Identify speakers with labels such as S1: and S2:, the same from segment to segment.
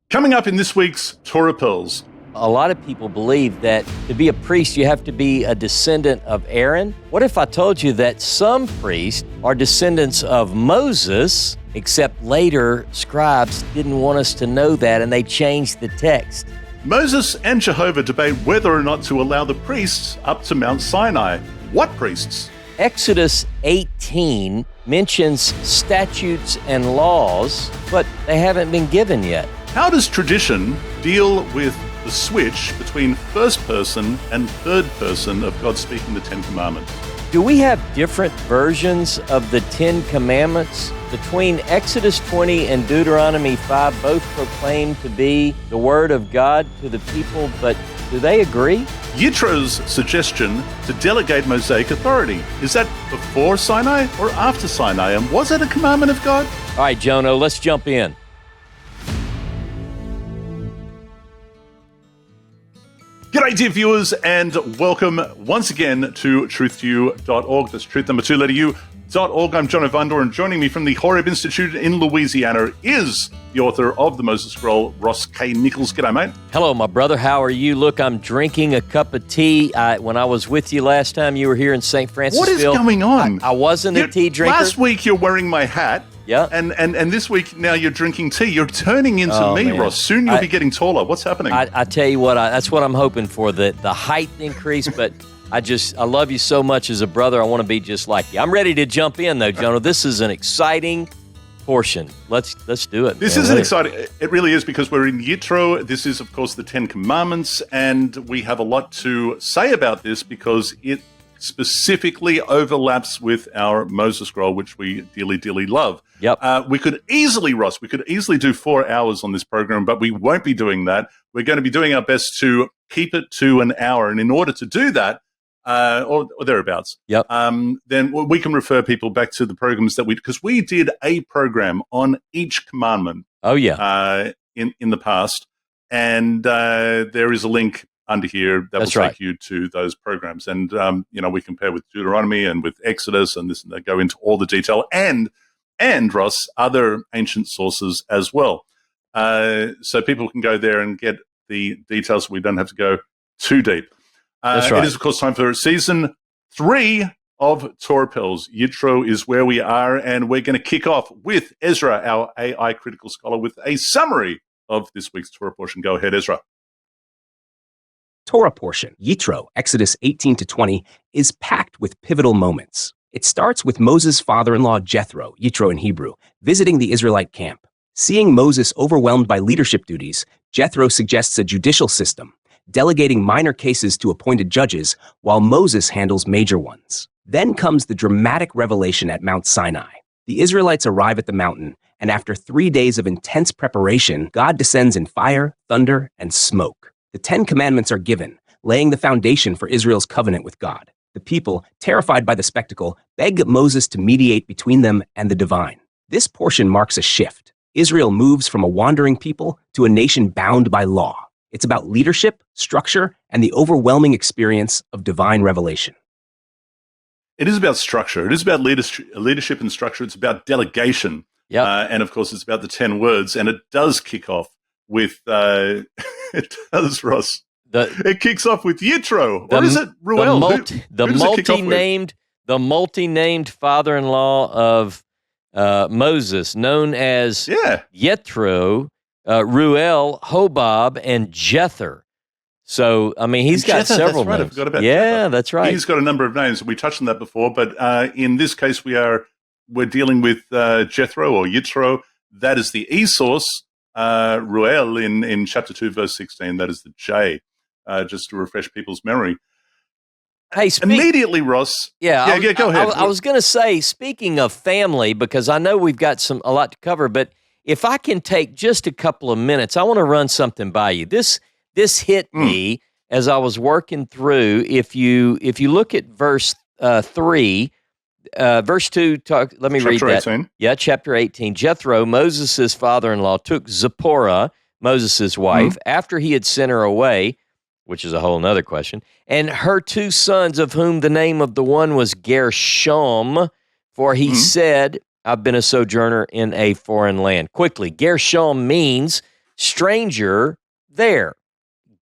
S1: Coming up in this week's Torah Pearls.
S2: A lot of people believe that to be a priest, you have to be a descendant of Aaron. What if I told you that some priests are descendants of Moses, except later scribes didn't want us to know that and they changed the text?
S1: Moses and Jehovah debate whether or not to allow the priests up to Mount Sinai. What priests?
S2: Exodus 18 mentions statutes and laws, but they haven't been given yet.
S1: How does tradition deal with the switch between first person and third person of God speaking the Ten Commandments?
S2: Do we have different versions of the Ten Commandments? Between Exodus 20 and Deuteronomy 5, both proclaim to be the Word of God to the people, but do they agree?
S1: Yitro's suggestion to delegate Mosaic authority. Is that before Sinai or after Sinai? And was it a commandment of God?
S2: All right, Jono, let's jump in.
S1: G'day, dear viewers, and welcome once again to truth2u.org. That's truth number 2 letter U.org. I'm Jono Vandor, and joining me from the Horeb Institute in Louisiana is the author of the Moses Scroll, Ross K. Nichols. G'day, mate.
S2: Hello, my brother. How are you? Look, I'm drinking a cup of tea. When I was with you last time, you were here in St. Francisville.
S1: What is going on?
S2: I wasn't a tea drinker.
S1: Last week, you're wearing my hat.
S2: Yeah.
S1: And this week, now you're drinking tea. You're turning into me,
S2: man.
S1: Ross. Soon you'll be getting taller. What's happening?
S2: I tell you what, that's what I'm hoping for, the height increase, but I love you so much as a brother. I want to be just like you. I'm ready to jump in, though, Jono. This is an exciting portion. Let's do it.
S1: This is exciting. It really is, because we're in Yitro. This is, of course, the Ten Commandments, and we have a lot to say about this because it specifically overlaps with our Moses Scroll, which we dearly, dearly love.
S2: Yep.
S1: We could easily do 4 hours on this program, but we won't be doing that. We're going to be doing our best to keep it to an hour. And in order to do that, or thereabouts,
S2: yep.
S1: Then we can refer people back to the programs because we did a program on each commandment.
S2: Oh, yeah.
S1: In the past. And there is a link under here that will take you to those programs. And, we compare with Deuteronomy and with Exodus and this, and they go into all the detail and Ross, other ancient sources as well. So people can go there and get the details. We don't have to go too deep.
S2: That's right.
S1: It is, of course, time for season 3 of Torah Pearls. Yitro is where we are, and we're going to kick off with Ezra, our AI critical scholar, with a summary of this week's Torah portion. Go ahead, Ezra.
S3: Torah portion, Yitro, Exodus 18 to 20, is packed with pivotal moments. It starts with Moses' father-in-law, Jethro, Yitro in Hebrew, visiting the Israelite camp. Seeing Moses overwhelmed by leadership duties, Jethro suggests a judicial system, delegating minor cases to appointed judges, while Moses handles major ones. Then comes the dramatic revelation at Mount Sinai. The Israelites arrive at the mountain, and after 3 days of intense preparation, God descends in fire, thunder, and smoke. The 10 Commandments are given, laying the foundation for Israel's covenant with God. The people, terrified by the spectacle, beg Moses to mediate between them and the divine. This portion marks a shift. Israel moves from a wandering people to a nation bound by law. It's about leadership, structure, and the overwhelming experience of divine revelation.
S1: It is about structure. It is about leadership and structure. It's about delegation.
S2: Yep.
S1: And, of course, it's about the 10 words. And it does kick off with, it does, Ross. It kicks off with Yitro. Or is it Ruel?
S2: The multi-named father-in-law of Moses, known as Yitro, Ruel, Hobab, and Jether. So, I mean, he's got several names.
S1: I forgot about
S2: Jether. That's right.
S1: He's got a number of names. We touched on that before, but in this case, we're dealing with Jethro or Yitro. That is the E source. Ruel in chapter 2, verse 16. That is the J. Just to refresh people's memory.
S2: Hey,
S1: immediately, Ross.
S2: Go ahead. I was going to say, speaking of family, because I know we've got a lot to cover, but if I can take just a couple of minutes, I want to run something by you. This hit me as I was working through. If you look at verse 3, verse 2. Let me read that.
S1: 18.
S2: Yeah, chapter 18. Jethro, Moses' father-in-law, took Zipporah, Moses' wife, after he had sent her away, which is a whole nother question, and her 2 sons, of whom the name of the one was Gershom, for he said, I've been a sojourner in a foreign land. Quickly, Gershom means stranger there.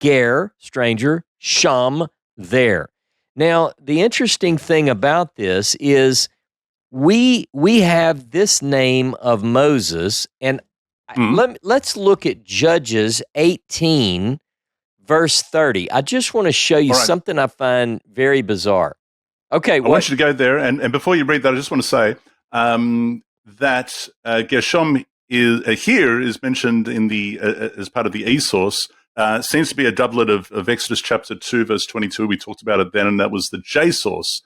S2: Ger, stranger, Sham, there. Now, the interesting thing about this is we have this name of Moses, and let's look at Judges 18, verse 30. I just want to show you something I find very bizarre. Okay,
S1: I want you to go there, and before you read that, I just want to say that Gershom is mentioned in the as part of the e-source. Seems to be a doublet of Exodus chapter 2, verse 22. We talked about it then, and that was the J source.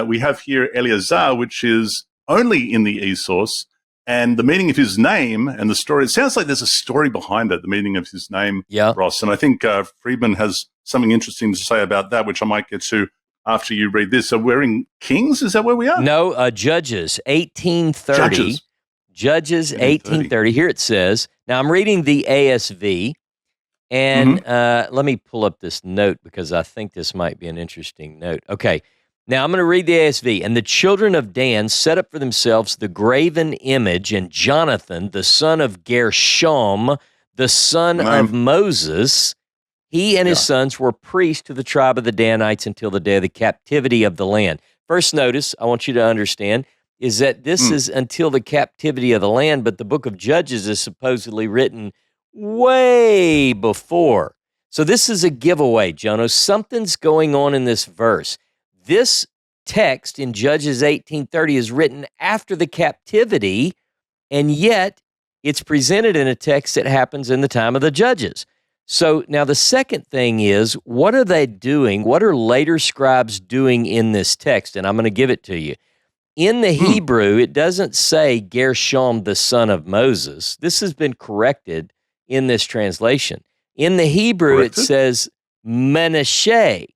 S1: We have here Eleazar, which is only in the e-source, and the meaning of his name and the story, it sounds like there's a story behind it, the meaning of his name, Ross. And I think Friedman has something interesting to say about that, which I might get to after you read this. So we're in Kings? Is that where we are?
S2: No, Judges 18:30. Judges 18:30. Here it says, now I'm reading the ASV, and let me pull up this note because I think this might be an interesting note. Okay, now I'm going to read the ASV. And the children of Dan set up for themselves the graven image, and Jonathan, the son of Gershom, the son of Moses, he and his sons were priests to the tribe of the Danites until the day of the captivity of the land. First notice, I want you to understand, is that this is until the captivity of the land, but the book of Judges is supposedly written way before. So this is a giveaway, Jono. Something's going on in this verse. This text in Judges 18:30 is written after the captivity, and yet it's presented in a text that happens in the time of the Judges. So now the second thing is, what are they doing? What are later scribes doing in this text? And I'm going to give it to you. In the Hebrew, it doesn't say Gershom, the son of Moses. This has been corrected in this translation. In the Hebrew, it says Menashe.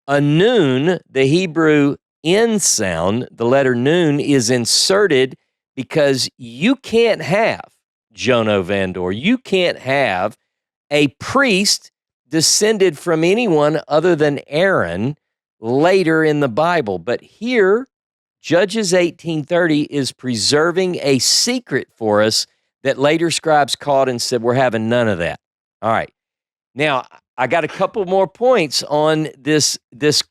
S2: A nun, the Hebrew N sound, the letter nun, is inserted because you can't have, Jono Vandor, you can't have a priest descended from anyone other than Aaron later in the Bible. But here, Judges 18:30 is preserving a secret for us that later scribes caught and said, we're having none of that. All right. Now, I got a couple more points on this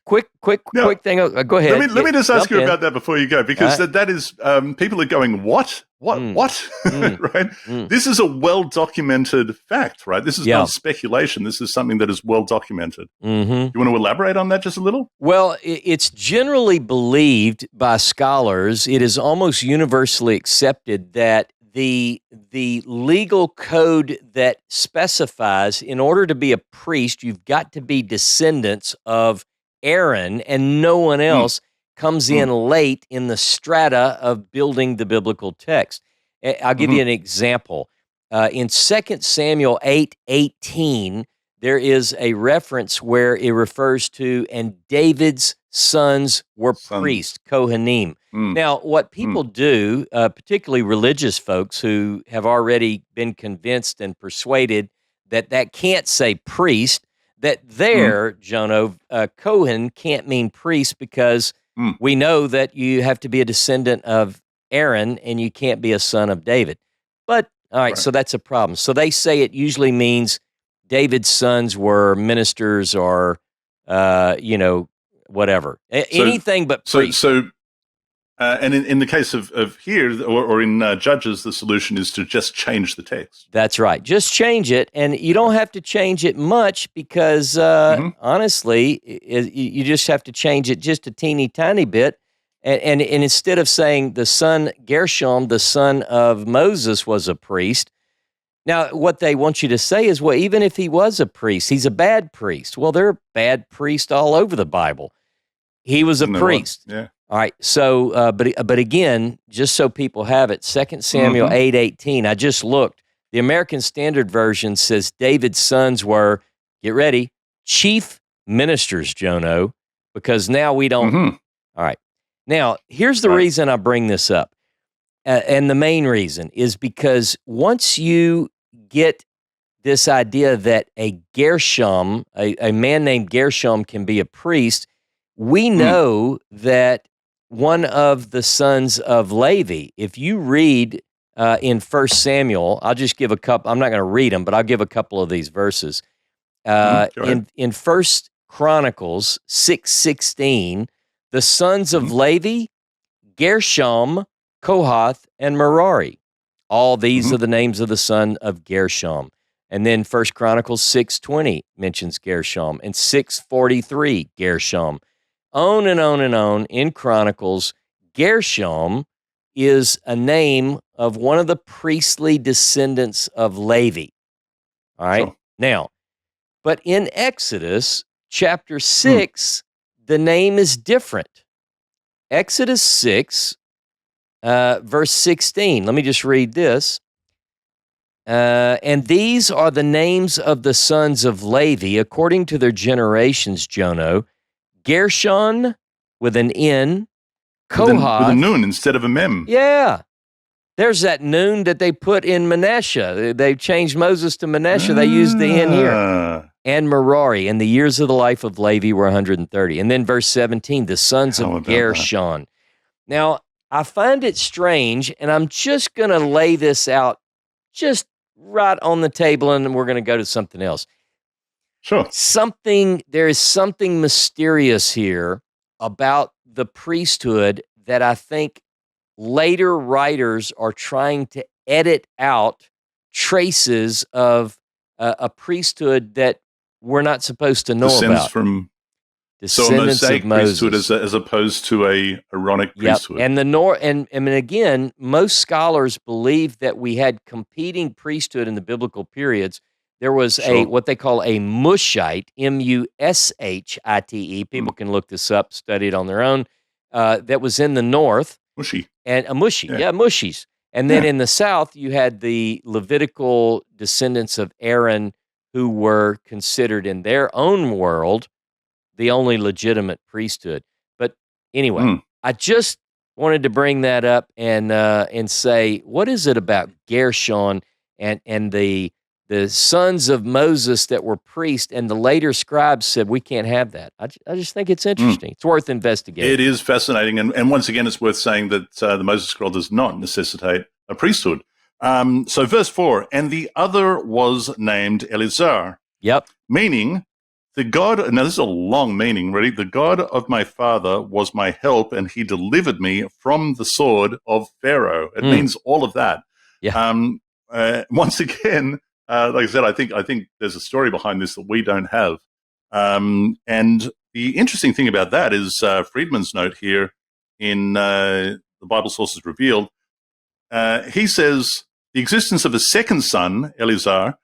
S2: quick thing. Go ahead.
S1: Let me just ask you about that before you go, because that is, people are going, what? Right? This is a well-documented fact, right? This is not speculation. This is something that is well-documented. You want to elaborate on that just a little?
S2: Well, it's generally believed by scholars, it is almost universally accepted that the legal code that specifies in order to be a priest, you've got to be descendants of Aaron, and no one else comes in late in the strata of building the biblical text. I'll give you an example. In 2 Samuel 8:18, there is a reference where it refers to, and David's sons were priests, Kohanim. Now, what people do, particularly religious folks who have already been convinced and persuaded that that can't say priest, that there, Jono, Kohen can't mean priest because we know that you have to be a descendant of Aaron and you can't be a son of David. But, all right, so that's a problem. So they say it usually means David's sons were ministers or, whatever. Anything but priest.
S1: And in the case of here, or in Judges, the solution is to just change the text.
S2: That's right. Just change it. And you don't have to change it much because, honestly, you just have to change it just a teeny tiny bit. And instead of saying the son, Gershom, the son of Moses, was a priest, now what they want you to say is, well, even if he was a priest, he's a bad priest. Well, there are bad priests all over the Bible. He was a priest.
S1: Yeah.
S2: All right, so, but again, just so people have it, 2 Samuel 8:18, I just looked. The American Standard Version says David's sons were, get ready, chief ministers, Jono, because now we don't. All right, now, here's the reason I bring this up, and the main reason is because once you get this idea that a Gershom, a man named Gershom can be a priest, we know that one of the sons of Levi, if you read in 1 Samuel. I'll just give a couple. I'm not going to read them, but I'll give a couple of these verses. In 1 Chronicles 6:16, the sons of Levi, Gershom, Kohath, and Merari. All these are the names of the son of Gershom. And then 1 Chronicles 6:20 mentions Gershom, and 6:43 Gershom. On and on and on in Chronicles, Gershom is a name of one of the priestly descendants of Levi. All right?
S1: Sure.
S2: Now, but in Exodus chapter 6, the name is different. Exodus 6, verse 16. Let me just read this. And these are the names of the sons of Levi according to their generations, Jono. Gershon with an N, Kohath.
S1: With a nun instead of a mem.
S2: Yeah. There's that nun that they put in Manasseh. They changed Moses to Manasseh. They used the N here. And Merari. And the years of the life of Levi were 130. And then verse 17, the sons of Gershon. Now, I find it strange, and I'm just going to lay this out just right on the table, and we're going to go to something else.
S1: Sure.
S2: There is something mysterious here about the priesthood that I think later writers are trying to edit out traces of a priesthood that we're not supposed to know about.
S1: So a Mosaic priesthood as opposed to a Aaronic priesthood.
S2: Yep. And again, most scholars believe that we had competing priesthood in the biblical periods. There was what they call a Mushite, Mushite. People can look this up, study it on their own. That was in the north.
S1: Mushy.
S2: And a Mushi, Mushies. And then in the south, you had the Levitical descendants of Aaron who were considered in their own world the only legitimate priesthood. But anyway, I just wanted to bring that up and say, what is it about Gershon and the sons of Moses that were priests, and the later scribes said, we can't have that. I just think it's interesting. It's worth investigating.
S1: It is fascinating. And once again, it's worth saying that the Moses Scroll does not necessitate a priesthood. So verse 4, and the other was named Eleazar.
S2: Yep.
S1: Meaning, the God, now this is a long meaning, ready? The God of my father was my help, and he delivered me from the sword of Pharaoh. It means all of that.
S2: Yeah.
S1: Once again, like I said, I think there's a story behind this that we don't have. And the interesting thing about that is Friedman's note here in the Bible Sources Revealed. He says the existence of a second son, Eleazar,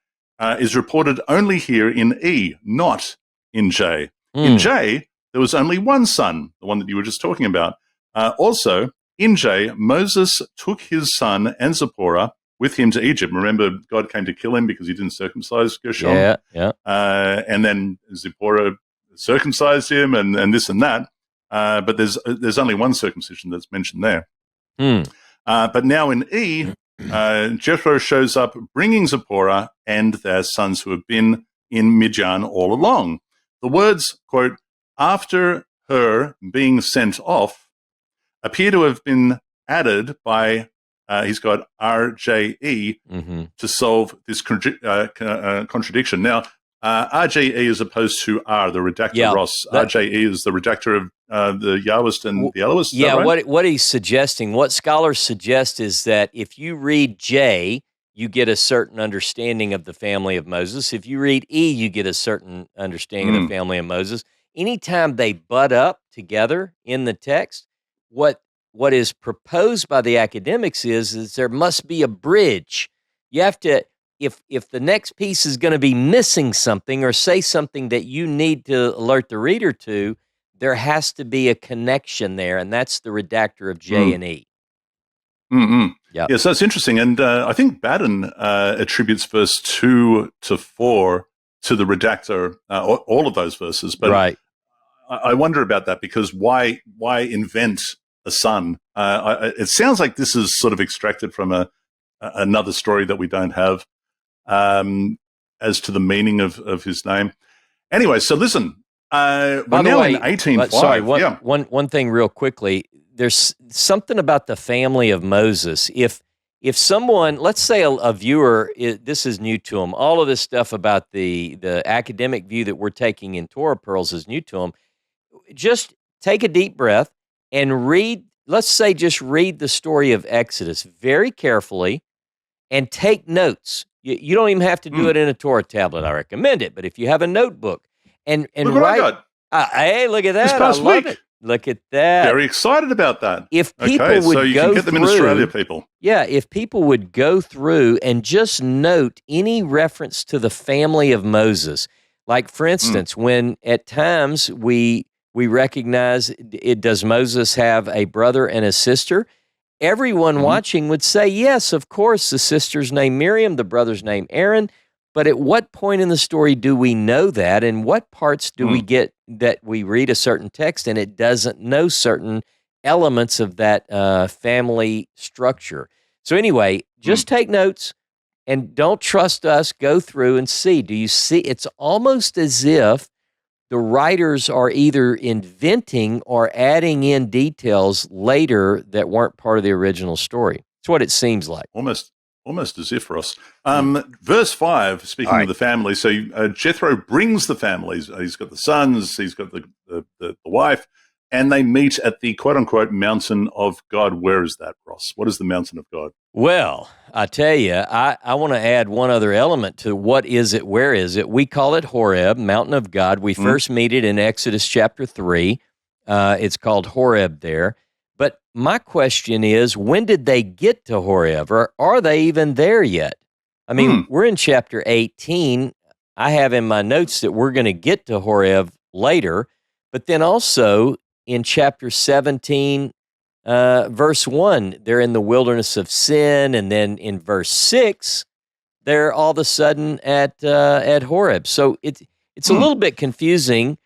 S1: is reported only here in E, not in J. In J, there was only one son, the one that you were just talking about. Also, in J, Moses took his son and Zipporah with him to Egypt. Remember, God came to kill him because he didn't circumcise Gershon.
S2: Yeah.
S1: And then Zipporah circumcised him and this and that. But there's only one circumcision that's mentioned there. But now in E, Jethro shows up bringing Zipporah and their sons who have been in Midian all along. The words, quote, after her being sent off, appear to have been added by, he's got RJE to solve this contradiction. Now, RJE as opposed to R, the redactor Ross. RJE is the redactor of the Yahwist and the Elohist.
S2: Yeah,
S1: right?
S2: what he's suggesting, what scholars suggest is that if you read J, you get a certain understanding of the family of Moses. If you read E, you get a certain understanding of the family of Moses. Anytime they butt up together in the text, what is proposed by the academics is there must be a bridge. You have to, if the next piece is going to be missing something or say something that you need to alert the reader to, there has to be a connection there, and that's the redactor of J and E.
S1: Yep. Yeah, so it's interesting. And I think Baden attributes verse 2 to 4 to the redactor, all of those verses. But I wonder about that because why invent a son? It sounds like this is sort of extracted from another story that we don't have as to the meaning of his name. Anyway, so listen. We're now in 18:5.
S2: Sorry, one thing real quickly. There's something about the family of Moses. If if someone, let's say a viewer, this is new to them, all of this stuff about the academic view that we're taking in Torah Pearls is new to them, just take a deep breath and read, let's say just read the story of Exodus very carefully and take notes. You don't even have to do it in a Torah tablet. I recommend it. But if you have a notebook and
S1: look what
S2: write,
S1: I got.
S2: Hey, look at that!
S1: This past
S2: I love
S1: week.
S2: it. Look at that.
S1: Very excited about that.
S2: If people would
S1: so you
S2: go
S1: can get them
S2: through,
S1: in Australia, people.
S2: Yeah, if people would go through and just note any reference to the family of Moses, like for instance, when at times we recognize does Moses have a brother and a sister? Everyone watching would say, yes, of course, the sister's name Miriam, the brother's name Aaron. But at what point in the story do we know that? And what parts do we get that we read a certain text and it doesn't know certain elements of that family structure? So anyway, just take notes and don't trust us. Go through and see. Do you see? It's almost as if the writers are either inventing or adding in details later that weren't part of the original story. That's what it seems like.
S1: Almost as if, Ross. Verse 5, speaking of the family, so Jethro brings the families. He's got the sons, he's got the wife, and they meet at the quote-unquote mountain of God. Where is that, Ross? What is the mountain of God?
S2: Well, I tell you, I want to add one other element to what is it, where is it? We call it Horeb, mountain of God. We first meet it in Exodus chapter 3. It's called Horeb there. But my question is, when did they get to Horeb, or are they even there yet? I mean, we're in chapter 18. I have in my notes that we're going to get to Horeb later, but then also in chapter 17, verse 1, they're in the wilderness of sin, and then in verse 6, they're all of a sudden at Horeb. So it's a little bit confusing.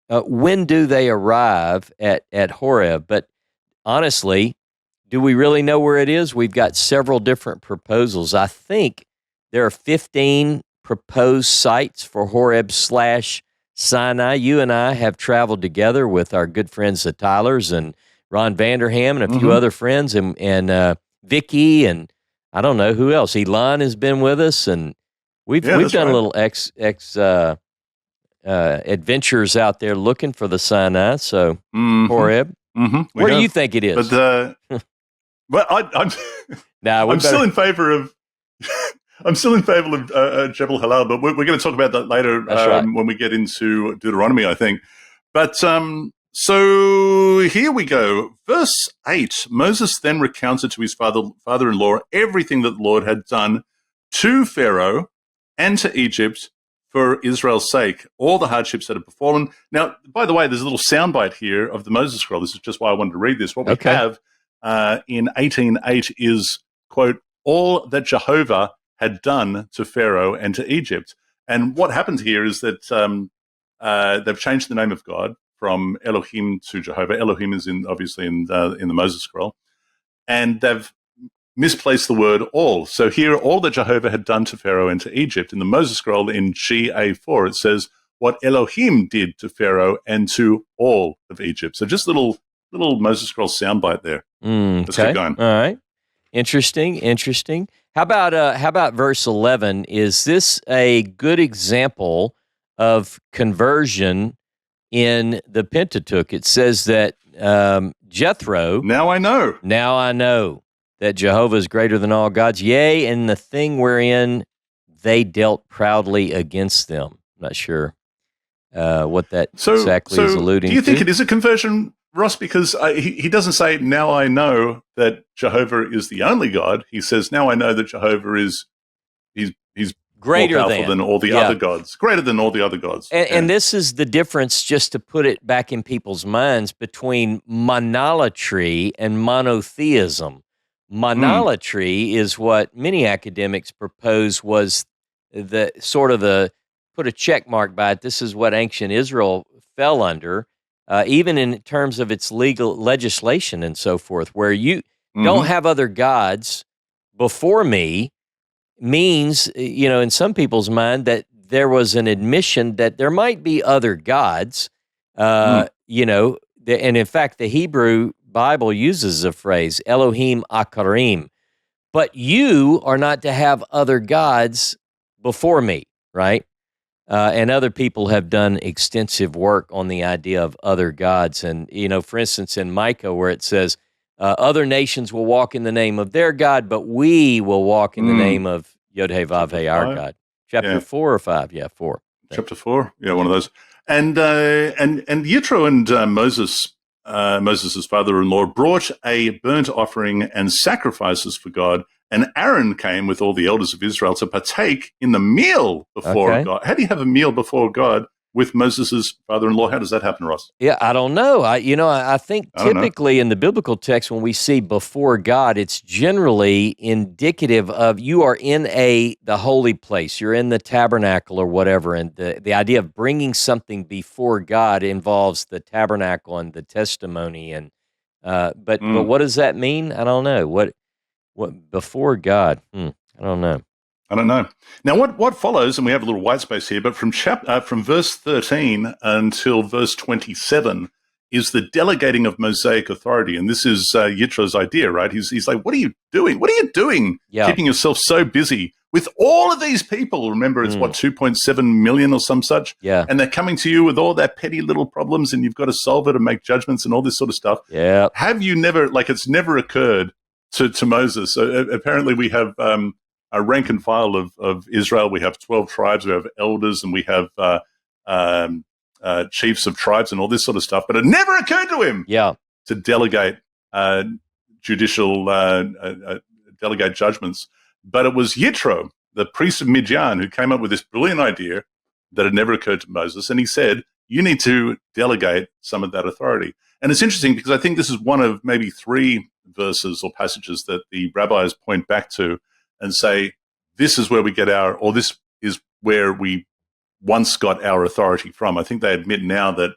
S2: When do they arrive at Horeb? But honestly, do we really know where it is? We've got several different proposals. I think there are 15 proposed sites for Horeb/Sinai. You and I have traveled together with our good friends, the Tylers and Ron Vanderham and a few other friends, and Vicky, and I don't know who else. Elon has been with us, and we've done a little adventures out there looking for the Sinai. So Horeb. Where do you think it is?
S1: But I'm still in favor of Jebel Halal, but we're going to talk about that later when we get into Deuteronomy, I think. But so here we go. Verse 8, Moses then recounted to his father-in-law everything that the Lord had done to Pharaoh and to Egypt for Israel's sake, all the hardships that had befallen. Now, by the way, there's a little soundbite here of the Moses scroll. This is just why I wanted to read this. What we have in 18:8 is, quote, all that Jehovah had done to Pharaoh and to Egypt. And what happened here is that they've changed the name of God from Elohim to Jehovah. Elohim is obviously in the Moses scroll. And they've misplaced the word all. So here, all that Jehovah had done to Pharaoh and to Egypt. In the Moses scroll in GA4, it says what Elohim did to Pharaoh and to all of Egypt. So just little Moses scroll soundbite there. Let's keep going.
S2: All right. Interesting. How about verse 11? Is this a good example of conversion in the Pentateuch? It says that Jethro.
S1: Now I know
S2: that Jehovah is greater than all gods, yea, and the thing wherein they dealt proudly against them. I'm not sure what that exactly is alluding to.
S1: Do you think it is a conversion, Ross? Because he doesn't say, now I know that Jehovah is the only God. He says, now I know that Jehovah is he's
S2: greater
S1: more powerful than all the other gods, greater than all the other gods.
S2: And this is the difference, just to put it back in people's minds, between monolatry and monotheism. Monolatry is what many academics propose was the sort of put a check mark by it. This is what ancient Israel fell under, even in terms of its legal legislation and so forth, where you don't have other gods before me, means, in some people's mind, that there was an admission that there might be other gods, and in fact, the Hebrew Bible uses a phrase, Elohim Akarim, but you are not to have other gods before me, right? And other people have done extensive work on the idea of other gods. And, for instance, in Micah, where it says, other nations will walk in the name of their God, but we will walk in the name of Yod-Heh-Vav-Heh, our God. Chapter 4 or 5? Yeah, 4.
S1: Chapter 4, yeah, one of those. And Yitro and Moses' father-in-law, brought a burnt offering and sacrifices for God, and Aaron came with all the elders of Israel to partake in the meal before God. How do you have a meal before God with Moses' father-in-law? How does that happen, Ross?
S2: Yeah, I don't know. I think typically in the biblical text, when we see before God, it's generally indicative of you are in the holy place. You're in the tabernacle or whatever. And the idea of bringing something before God involves the tabernacle and the testimony. And but what does that mean? I don't know. What before God? I don't know.
S1: I don't know. Now, what follows, and we have a little white space here, but from verse 13 until verse 27 is the delegating of Mosaic authority. And this is Yitro's idea, right? He's like, what are you doing? What are you doing?
S2: Yeah.
S1: Keeping yourself so busy with all of these people. Remember, it's 2.7 million or some such?
S2: Yeah.
S1: And they're coming to you with all their petty little problems, and you've got to solve it and make judgments and all this sort of stuff.
S2: Yeah.
S1: Have you never, it's never occurred to Moses? So apparently we have a rank and file of Israel. We have 12 tribes, we have elders, and we have chiefs of tribes and all this sort of stuff. But it never occurred to him to delegate delegate judgments. But it was Yitro, the priest of Midian, who came up with this brilliant idea that had never occurred to Moses. And he said, you need to delegate some of that authority. And it's interesting because I think this is one of maybe 3 verses or passages that the rabbis point back to and say, this is where we get or this is where we once got our authority from. I think they admit now that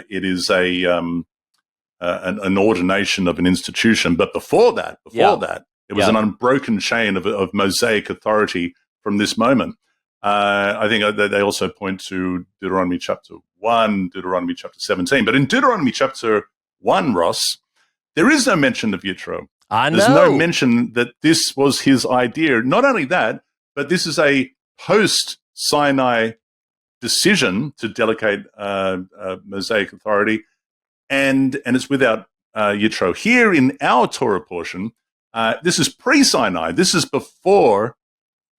S1: it is an ordination of an institution. But before that, it was an unbroken chain of Mosaic authority from this moment. I think they also point to Deuteronomy chapter 1, Deuteronomy chapter 17. But in Deuteronomy chapter 1, Ross, there is no mention of Yitro.
S2: I know.
S1: There's no mention that this was his idea. Not only that, but this is a post-Sinai decision to delegate Mosaic authority, and it's without Yitro. Here in our Torah portion, this is pre-Sinai. This is before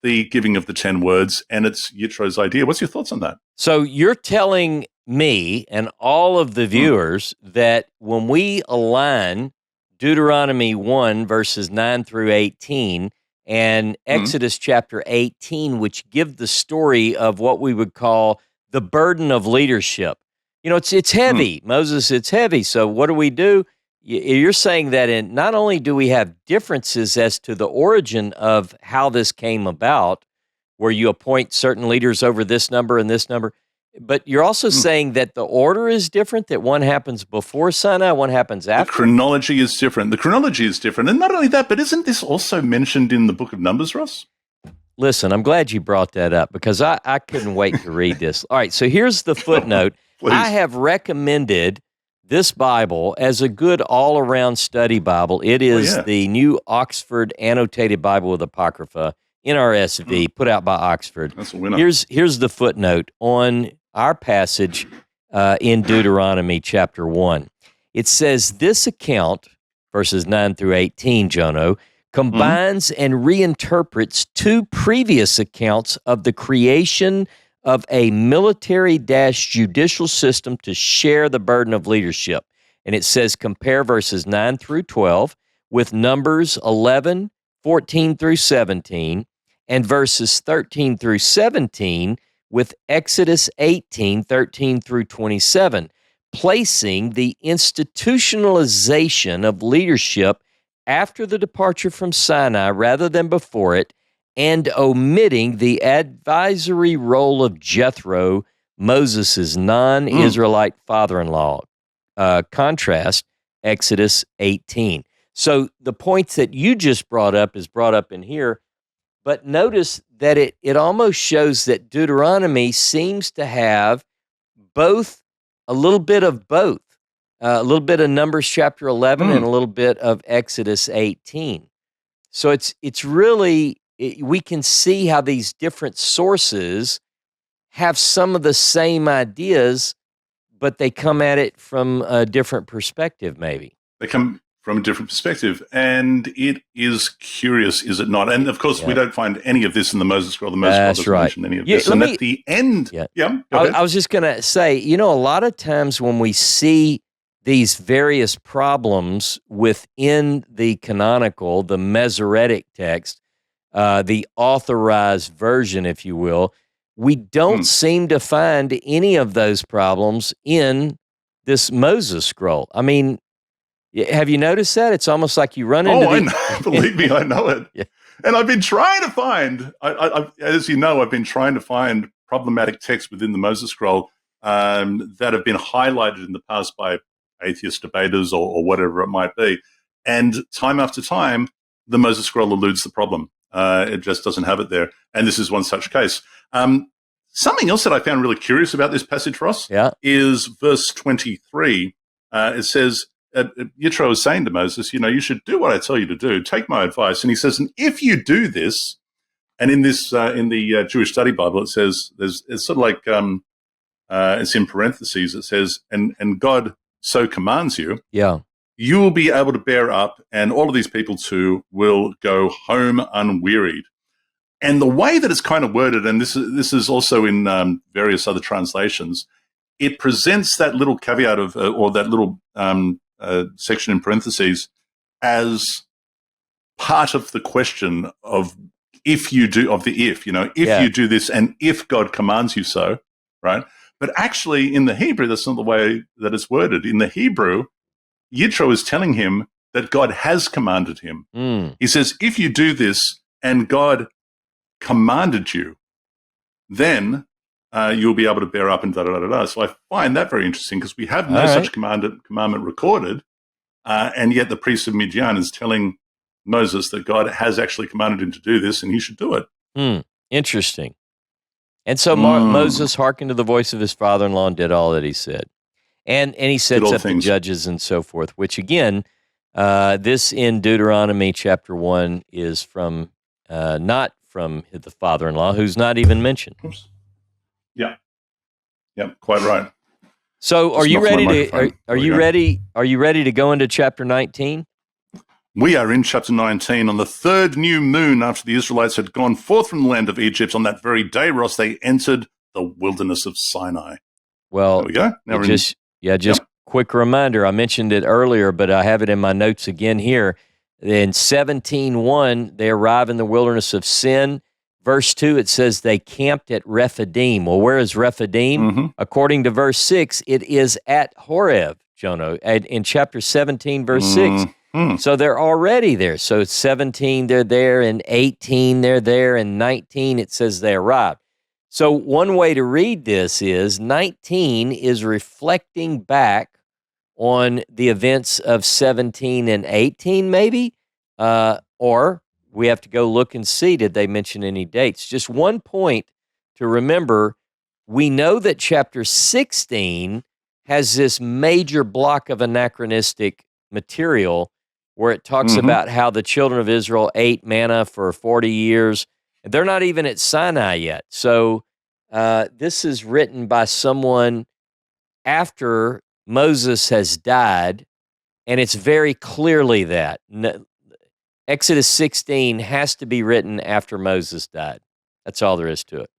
S1: the giving of the 10 words, and it's Yitro's idea. What's your thoughts on that?
S2: So you're telling me and all of the viewers that when we align Deuteronomy 1, verses 9 through 18, and Exodus chapter 18, which give the story of what we would call the burden of leadership. It's heavy. Moses, it's heavy. So what do? You're saying that not only do we have differences as to the origin of how this came about, where you appoint certain leaders over this number and this number, but you're also saying that the order is different, that one happens before Sinai, one happens after?
S1: The chronology is different. And not only that, but isn't this also mentioned in the book of Numbers, Ross?
S2: Listen, I'm glad you brought that up because I couldn't wait to read this. All right, so here's the footnote. I have recommended this Bible as a good all-around study Bible. It is the New Oxford Annotated Bible with Apocrypha, NRSV, put out by Oxford.
S1: That's a winner.
S2: Here's the footnote on our passage in Deuteronomy chapter 1. It says, this account, verses 9 through 18, Jono, combines and reinterprets 2 previous accounts of the creation of a military-judicial system to share the burden of leadership. And it says, compare verses 9 through 12 with Numbers 11, 14 through 17, and verses 13 through 17 with Exodus 18, 13 through 27, placing the institutionalization of leadership after the departure from Sinai rather than before it, and omitting the advisory role of Jethro, Moses' non-Israelite father-in-law. Contrast Exodus 18. So the points that you just brought up is brought up in here, but notice that it almost shows that Deuteronomy seems to have a little bit of both, a little bit of Numbers chapter 11 and a little bit of Exodus 18. So it's really, we can see how these different sources have some of the same ideas, but they come at it from a different perspective, maybe.
S1: They come from a different perspective, and it is curious, is it not? And of course, we don't find any of this in the Moses Scroll. The Moses Scroll doesn't mention any of this. And at the end,
S2: I was just going to say, a lot of times when we see these various problems within the canonical, the Masoretic text, the authorized version, if you will, we don't seem to find any of those problems in this Moses Scroll. I mean, have you noticed that? It's almost like you run into
S1: I know. Believe me, I know it.
S2: Yeah.
S1: And I've been trying to find, as you know, I've been trying to find problematic texts within the Moses Scroll that have been highlighted in the past by atheist debaters or whatever it might be. And time after time, the Moses Scroll eludes the problem. It just doesn't have it there. And this is one such case. Something else that I found really curious about this passage, Ross, is verse 23. It says, Yitro is saying to Moses, you should do what I tell you to do. Take my advice. And he says, and if you do this, and in this, in the Jewish Study Bible, it says, it's sort of like, it's in parentheses, it says, and God so commands you, you will be able to bear up, and all of these people too will go home unwearied. And the way that it's kind of worded, and this is also in various other translations, it presents that little caveat of, or that little section in parentheses as part of the question of if you do, of the if you do this and if God commands you so, right? But actually in the Hebrew, that's not the way that it's worded. In the Hebrew, Yitro is telling him that God has commanded him. He says, if you do this and God commanded you, then you'll be able to bear up and da-da-da-da-da. So I find that very interesting because we have no such commandment recorded, and yet the priest of Midian is telling Moses that God has actually commanded him to do this and he should do it.
S2: Interesting. And so Moses hearkened to the voice of his father-in-law and did all that he said. And he sets up the judges and so forth, which again, this in Deuteronomy chapter 1 is from, not from the father-in-law, who's not even mentioned.
S1: Oops. Yeah, quite right.
S2: So are you ready to, are you ready to go into chapter 19?
S1: We are in chapter 19 on the third new moon after the Israelites had gone forth from the land of Egypt. On that very day, Ross, they entered the wilderness of Sinai.
S2: Well,
S1: there we go. Now
S2: quick reminder. I mentioned it earlier, but I have it in my notes again here. In 17:1, they arrive in the wilderness of Sin. Verse 2, it says they camped at Rephidim. Well, where is Rephidim? According to verse 6, it is at Horeb, Jono, in chapter 17, verse 6. So they're already there. So 17, they're there, and 18, they're there, and 19, it says they arrived. So one way to read this is 19 is reflecting back on the events of 17 and 18, maybe, or we have to go look and see, did they mention any dates? Just one point to remember, we know that chapter 16 has this major block of anachronistic material where it talks about how the children of Israel ate manna for 40 years. They're not even at Sinai yet. So this is written by someone after Moses has died, and it's very clearly that. Exodus 16 has to be written after Moses died. That's all there is to it.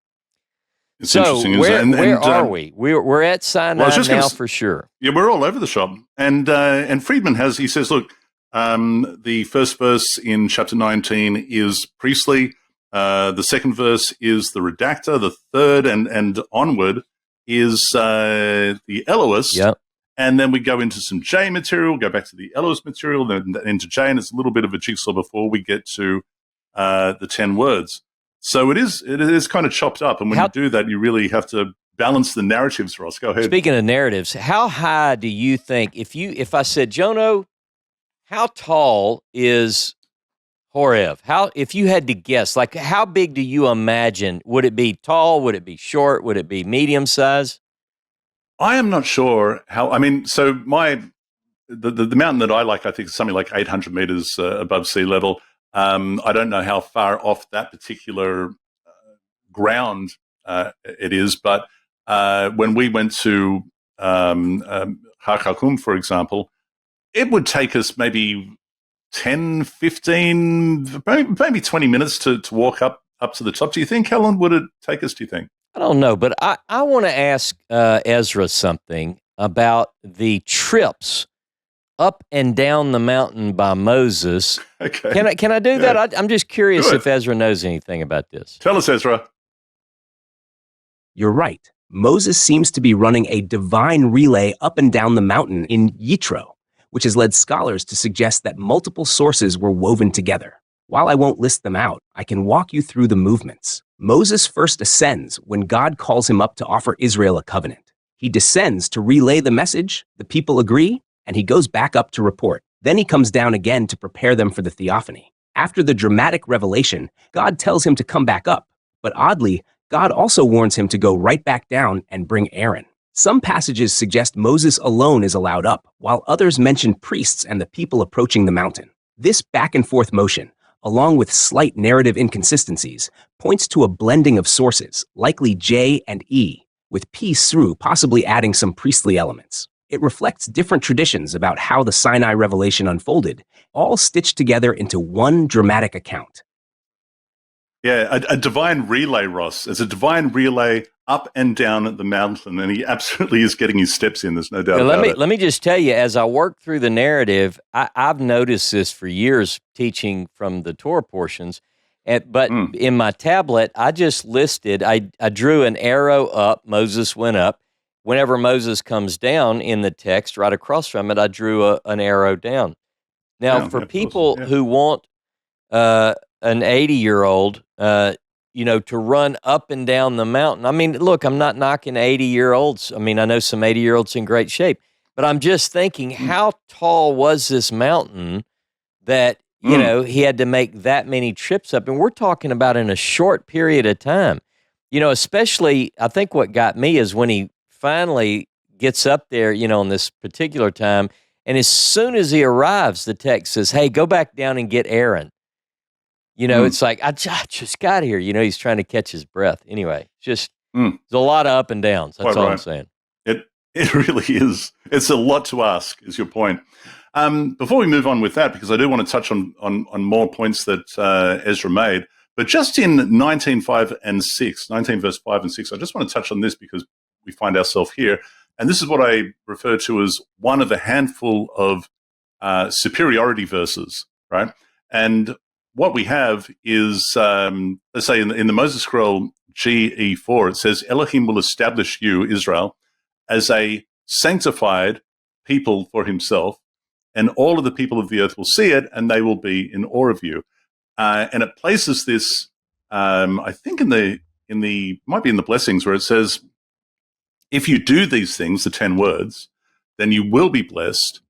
S1: It's
S2: so where are we? We're at Sinai now for sure.
S1: Yeah, we're all over the shop. And Friedman he says, look, the first verse in chapter 19 is priestly. The second verse is the redactor. The third and onward is the Elohist.
S2: Yep.
S1: And then we go into some J material, go back to the Elohist material, then into J, and it's a little bit of a jigsaw before we get to the 10 words. So it is kind of chopped up. And when you do that, you really have to balance the narratives, Ross. Go ahead.
S2: Speaking of narratives, how high do you think, if I said, Jono, how tall is Horeb? If you had to guess, like how big do you imagine? Would it be tall? Would it be short? Would it be medium size?
S1: I am not sure how. I mean, so the mountain that I like, I think, is something like 800 meters above sea level. I don't know how far off that particular ground it is, but when we went to Har Hakum, for example, it would take us maybe 10, 15, maybe 20 minutes to walk up to the top. Do you think, how long would it take us, do you think?
S2: I don't know, but I want to ask Ezra something about the trips up and down the mountain by Moses.
S1: Okay.
S2: Can I do that? I'm just curious if Ezra knows anything about this.
S1: Tell us, Ezra.
S3: You're right. Moses seems to be running a divine relay up and down the mountain in Yitro, which has led scholars to suggest that multiple sources were woven together. While I won't list them out, I can walk you through the movements. Moses first ascends when God calls him up to offer Israel a covenant. He descends to relay the message, the people agree, and he goes back up to report. Then he comes down again to prepare them for the theophany. After the dramatic revelation, God tells him to come back up, but oddly, God also warns him to go right back down and bring Aaron. Some passages suggest Moses alone is allowed up, while others mention priests and the people approaching the mountain. This back-and-forth motion, along with slight narrative inconsistencies, points to a blending of sources, likely J and E, with P through possibly adding some priestly elements. It reflects different traditions about how the Sinai revelation unfolded, all stitched together into one dramatic account.
S1: Yeah, a divine relay, Ross. It's a divine relay up and down the mountain, and he absolutely is getting his steps in. There's no doubt about it.
S2: Let me just tell you, as I work through the narrative, I've noticed this for years teaching from the Torah portions, but in my tablet, I just listed, I drew an arrow up, Moses went up. Whenever Moses comes down in the text, right across from it, I drew an arrow down. Now, for people who want an 80-year-old, to run up and down the mountain. I mean, look, I'm not knocking 80-year-olds. I mean, I know some 80-year-olds in great shape, but I'm just thinking, how tall was this mountain that, he had to make that many trips up? And we're talking about in a short period of time. Especially, I think what got me is when he finally gets up there, on this particular time, and as soon as he arrives, the text says, hey, go back down and get Aaron. It's like, I just got here. He's trying to catch his breath. Anyway, there's a lot of up and downs. That's all I'm saying.
S1: It really is. It's a lot to ask, is your point. Before we move on with that, because I do want to touch on more points that Ezra made, but just in 19 verse 5 and 6, I just want to touch on this because we find ourselves here. And this is what I refer to as one of a handful of superiority verses, right? And what we have is, let's say in the Moses scroll GE4, it says, Elohim will establish you, Israel, as a sanctified people for himself, and all of the people of the earth will see it, and they will be in awe of you. And it places this, I think might be in the blessings, where it says, if you do these things, the 10 words, then you will be blessed,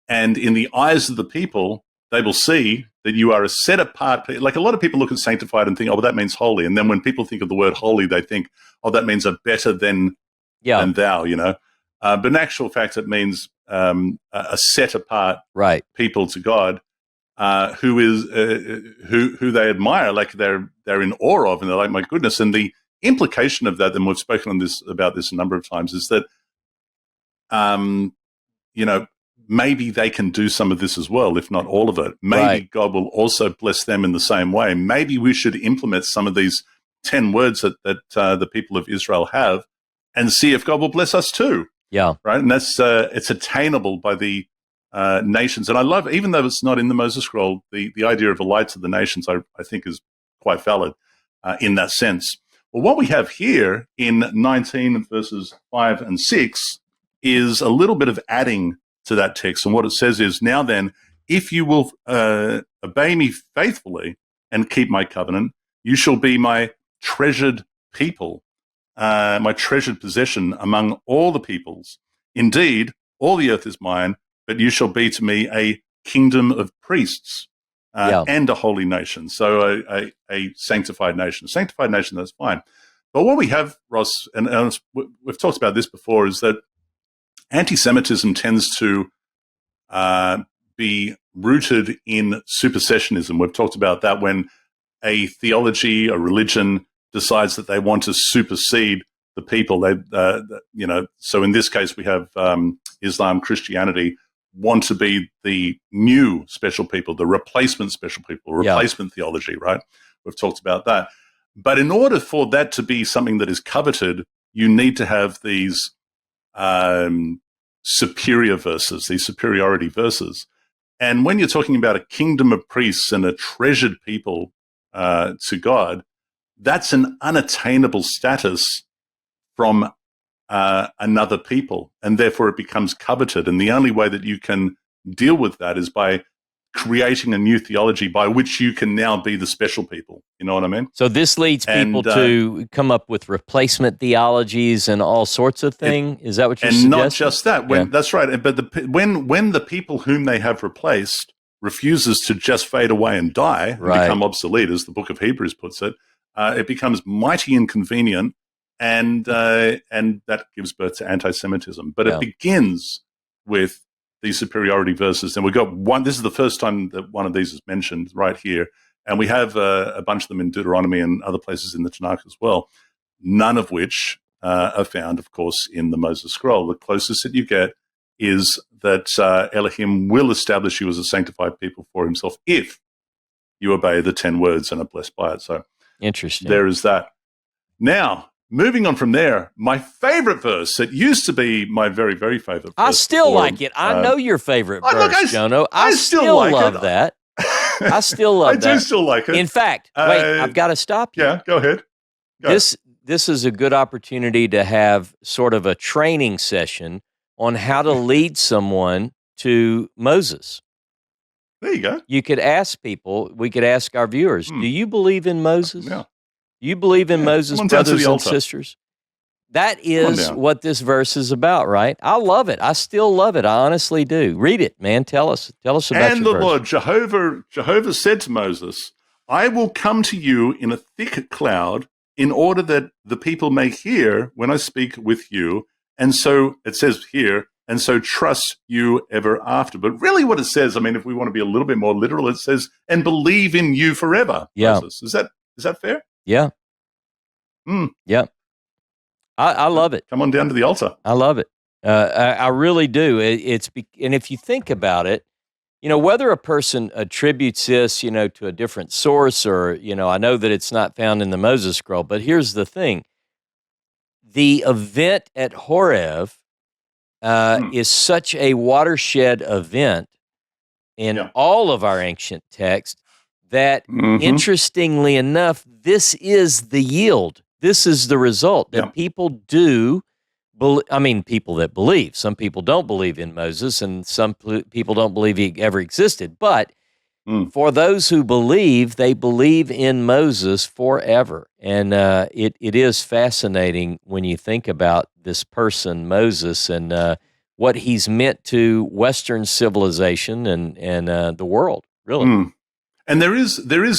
S1: and in the eyes of the people, they will see that you are a set apart. Like a lot of people look at sanctified and think, oh, well, that means holy. And then when people think of the word holy, they think, oh, that means a better than thou, But in actual fact, it means a set apart people to God, who they admire, like they're in awe of, and they're like, my goodness. And the implication of that, and we've spoken about this a number of times, is that, maybe they can do some of this as well, if not all of it. Maybe God will also bless them in the same way. Maybe we should implement some of these 10 words that the people of Israel have and see if God will bless us too.
S2: Yeah.
S1: Right. And that's, it's attainable by the nations. And I love, even though it's not in the Moses scroll, the idea of a light to the nations, I think is quite valid in that sense. Well, what we have here in 19 verses 5 and 6 is a little bit of adding to that text. And what it says is, now then, if you will obey me faithfully and keep my covenant, you shall be my treasured people, my treasured possession among all the peoples. Indeed, all the earth is mine, but you shall be to me a kingdom of priests and a holy nation. So a sanctified nation. Sanctified nation, that's fine. But what we have, Ross, and we've talked about this before, is that anti-Semitism tends to be rooted in supersessionism. We've talked about that when a theology, a religion decides that they want to supersede the people. So in this case, we have Islam, Christianity want to be the new special people, the replacement special people, replacement theology, right? We've talked about that. But in order for that to be something that is coveted, you need to have these superior verses, these superiority verses. And when you're talking about a kingdom of priests and a treasured people to God, that's an unattainable status from another people, and therefore it becomes coveted. And the only way that you can deal with that is by creating a new theology by which you can now be the special people. You know what I mean?
S2: So this leads people to come up with replacement theologies and all sorts of things. Is that what you're suggesting?
S1: And not just that. That's right. But when the people whom they have replaced refuses to just fade away and die and become obsolete, as the book of Hebrews puts it, it becomes mighty inconvenient, and that gives birth to anti-Semitism. But it begins with these superiority verses, and we've got one. This is the first time that one of these is mentioned right here, and we have a bunch of them in Deuteronomy and other places in the Tanakh as well. None of which are found, of course, in the Moses Scroll. The closest that you get is that Elohim will establish you as a sanctified people for himself if you obey the 10 words and are blessed by it. So
S2: interesting.
S1: There is that. Now, moving on from there, my favorite verse, it used to be my very, very favorite verse.
S2: I still like it. I know your favorite verse, Jono. I still
S1: like
S2: love that. I still love that.
S1: I do still like it.
S2: In fact, wait, I've got to stop you.
S1: Yeah, go ahead.
S2: This is a good opportunity to have sort of a training session on how to lead someone to Moses.
S1: There you go.
S2: You could ask people, we could ask our viewers, do you believe in Moses?
S1: Yeah.
S2: Do you believe in Moses, brothers and sisters? That is what this verse is about, right? I love it. I still love it. I honestly do. Read it, man. Tell us about
S1: and
S2: your
S1: the
S2: verse.
S1: Lord, Jehovah said to Moses, I will come to you in a thick cloud in order that the people may hear when I speak with you. And so it says here, and so trust you ever after. But really what it says, I mean, if we want to be a little bit more literal, it says, and believe in you forever, Moses. Is that fair?
S2: Yeah. Yeah. I love it.
S1: Come on down to the altar.
S2: I love it. I really do. And if you think about it, whether a person attributes this, to a different source or, I know that it's not found in the Moses Scroll, but here's the thing. The event at Horeb is such a watershed event in all of our ancient texts that, interestingly enough, this is the yield. This is the result that people do. People that believe. Some people don't believe in Moses, and some people don't believe he ever existed. But for those who believe, they believe in Moses forever. And it is fascinating when you think about this person, Moses, and what he's meant to Western civilization and the world, really.
S1: And there is,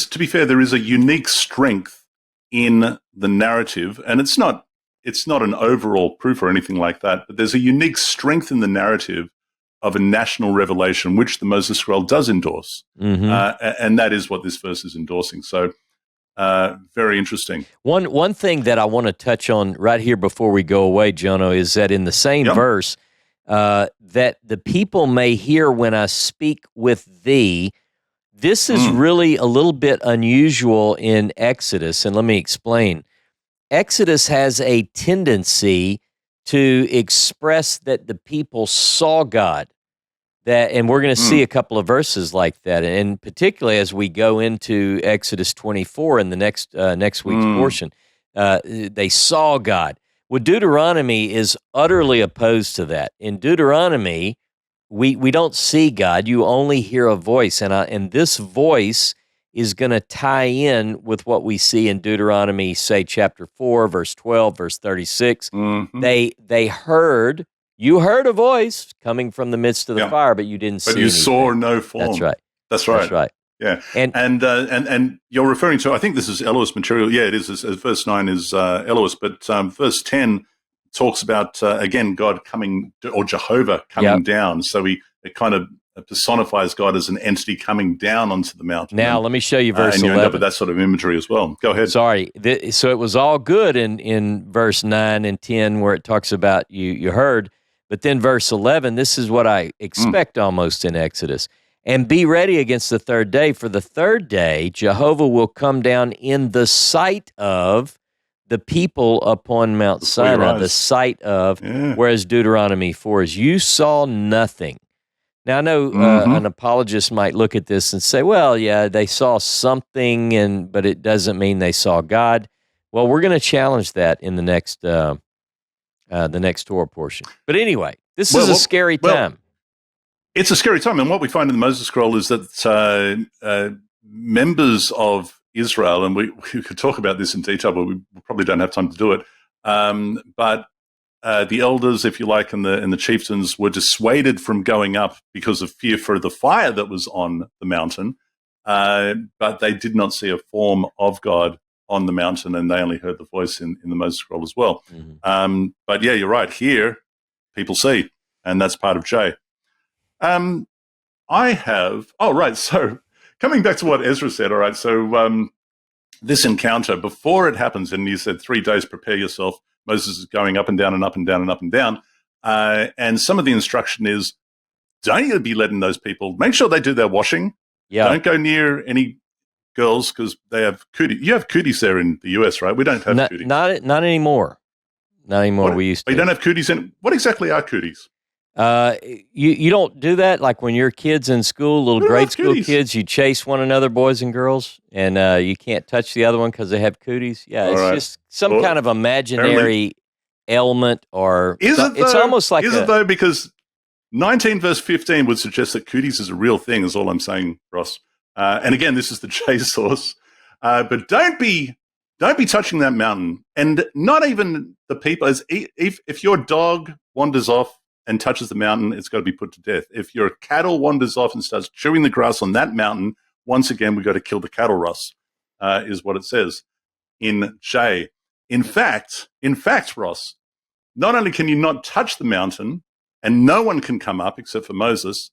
S1: to be fair, there is a unique strength in the narrative, and it's not an overall proof or anything like that, but there's a unique strength in the narrative of a national revelation, which the Moses Scroll does endorse. And that is what this verse is endorsing. So very interesting.
S2: One thing that I want to touch on right here before we go away, Jono, is that in the same verse, that the people may hear when I speak with thee. This is really a little bit unusual in Exodus, and let me explain. Exodus has a tendency to express that the people saw God, and we're going to see a couple of verses like that, and particularly as we go into Exodus 24 in the next week's portion, they saw God. Well, Deuteronomy is utterly opposed to that. In Deuteronomy, we don't see God. You only hear a voice, and this voice is going to tie in with what we see in Deuteronomy, say chapter 4, verse 12, verse 36. They heard, you heard a voice coming from the midst of the fire, but you didn't see anything.
S1: But you saw no form.
S2: That's right.
S1: That's right.
S2: That's right.
S1: Yeah. And you're referring to, I think this is Elohist material. Yeah, it is. Verse 9 is Elohist, but verse 10 talks about, again, God coming, or Jehovah coming down. So it kind of personifies God as an entity coming down onto the mountain.
S2: Now, let me show you verse
S1: and you
S2: 11.
S1: end up with that sort of imagery as well. Go ahead.
S2: Sorry. So it was all good in verse 9 and 10 where it talks about you heard, but then verse 11, this is what I expect almost in Exodus. And be ready against the third day, for the third day Jehovah will come down in the sight of the people upon Mount Sinai, the sight of, whereas Deuteronomy 4 is, you saw nothing. Now, I know an apologist might look at this and say, well, yeah, they saw something, but it doesn't mean they saw God. Well, we're going to challenge that in the next Torah portion. But anyway, this is a scary time.
S1: It's a scary time. And what we find in the Moses Scroll is that members of Israel, and we could talk about this in detail, but we probably don't have time to do it. But the elders, if you like, and the chieftains were dissuaded from going up because of fear for the fire that was on the mountain. But they did not see a form of God on the mountain, and they only heard the voice in the Moses Scroll as well. But yeah, you're right. Here, people see, and that's part of J. So coming back to what Ezra said, all right, so this encounter, before it happens, and you said 3 days, prepare yourself, Moses is going up and down and up and down and up and down, and some of the instruction is, don't you be letting those people, make sure they do their washing, don't go near any girls because they have cooties. You have cooties there in the US, right? We don't have cooties.
S2: Not anymore. Not anymore. We used to.
S1: You don't have cooties in, what exactly are cooties?
S2: You don't do that like when you're kids in school, little grade school kids, you chase one another, boys and girls, and you can't touch the other one because they have cooties. Yeah, it's just some kind of imaginary element, or it's almost like
S1: it though? Because 19 verse 15 would suggest that cooties is a real thing, is all I'm saying, Ross. And again, this is the J source. But don't be touching that mountain, and not even the people. If your dog wanders off and touches the mountain, it's got to be put to death. If your cattle wanders off and starts chewing the grass on that mountain, once again, we've got to kill the cattle, Ross, is what it says in J. In fact, Ross, not only can you not touch the mountain and no one can come up except for Moses,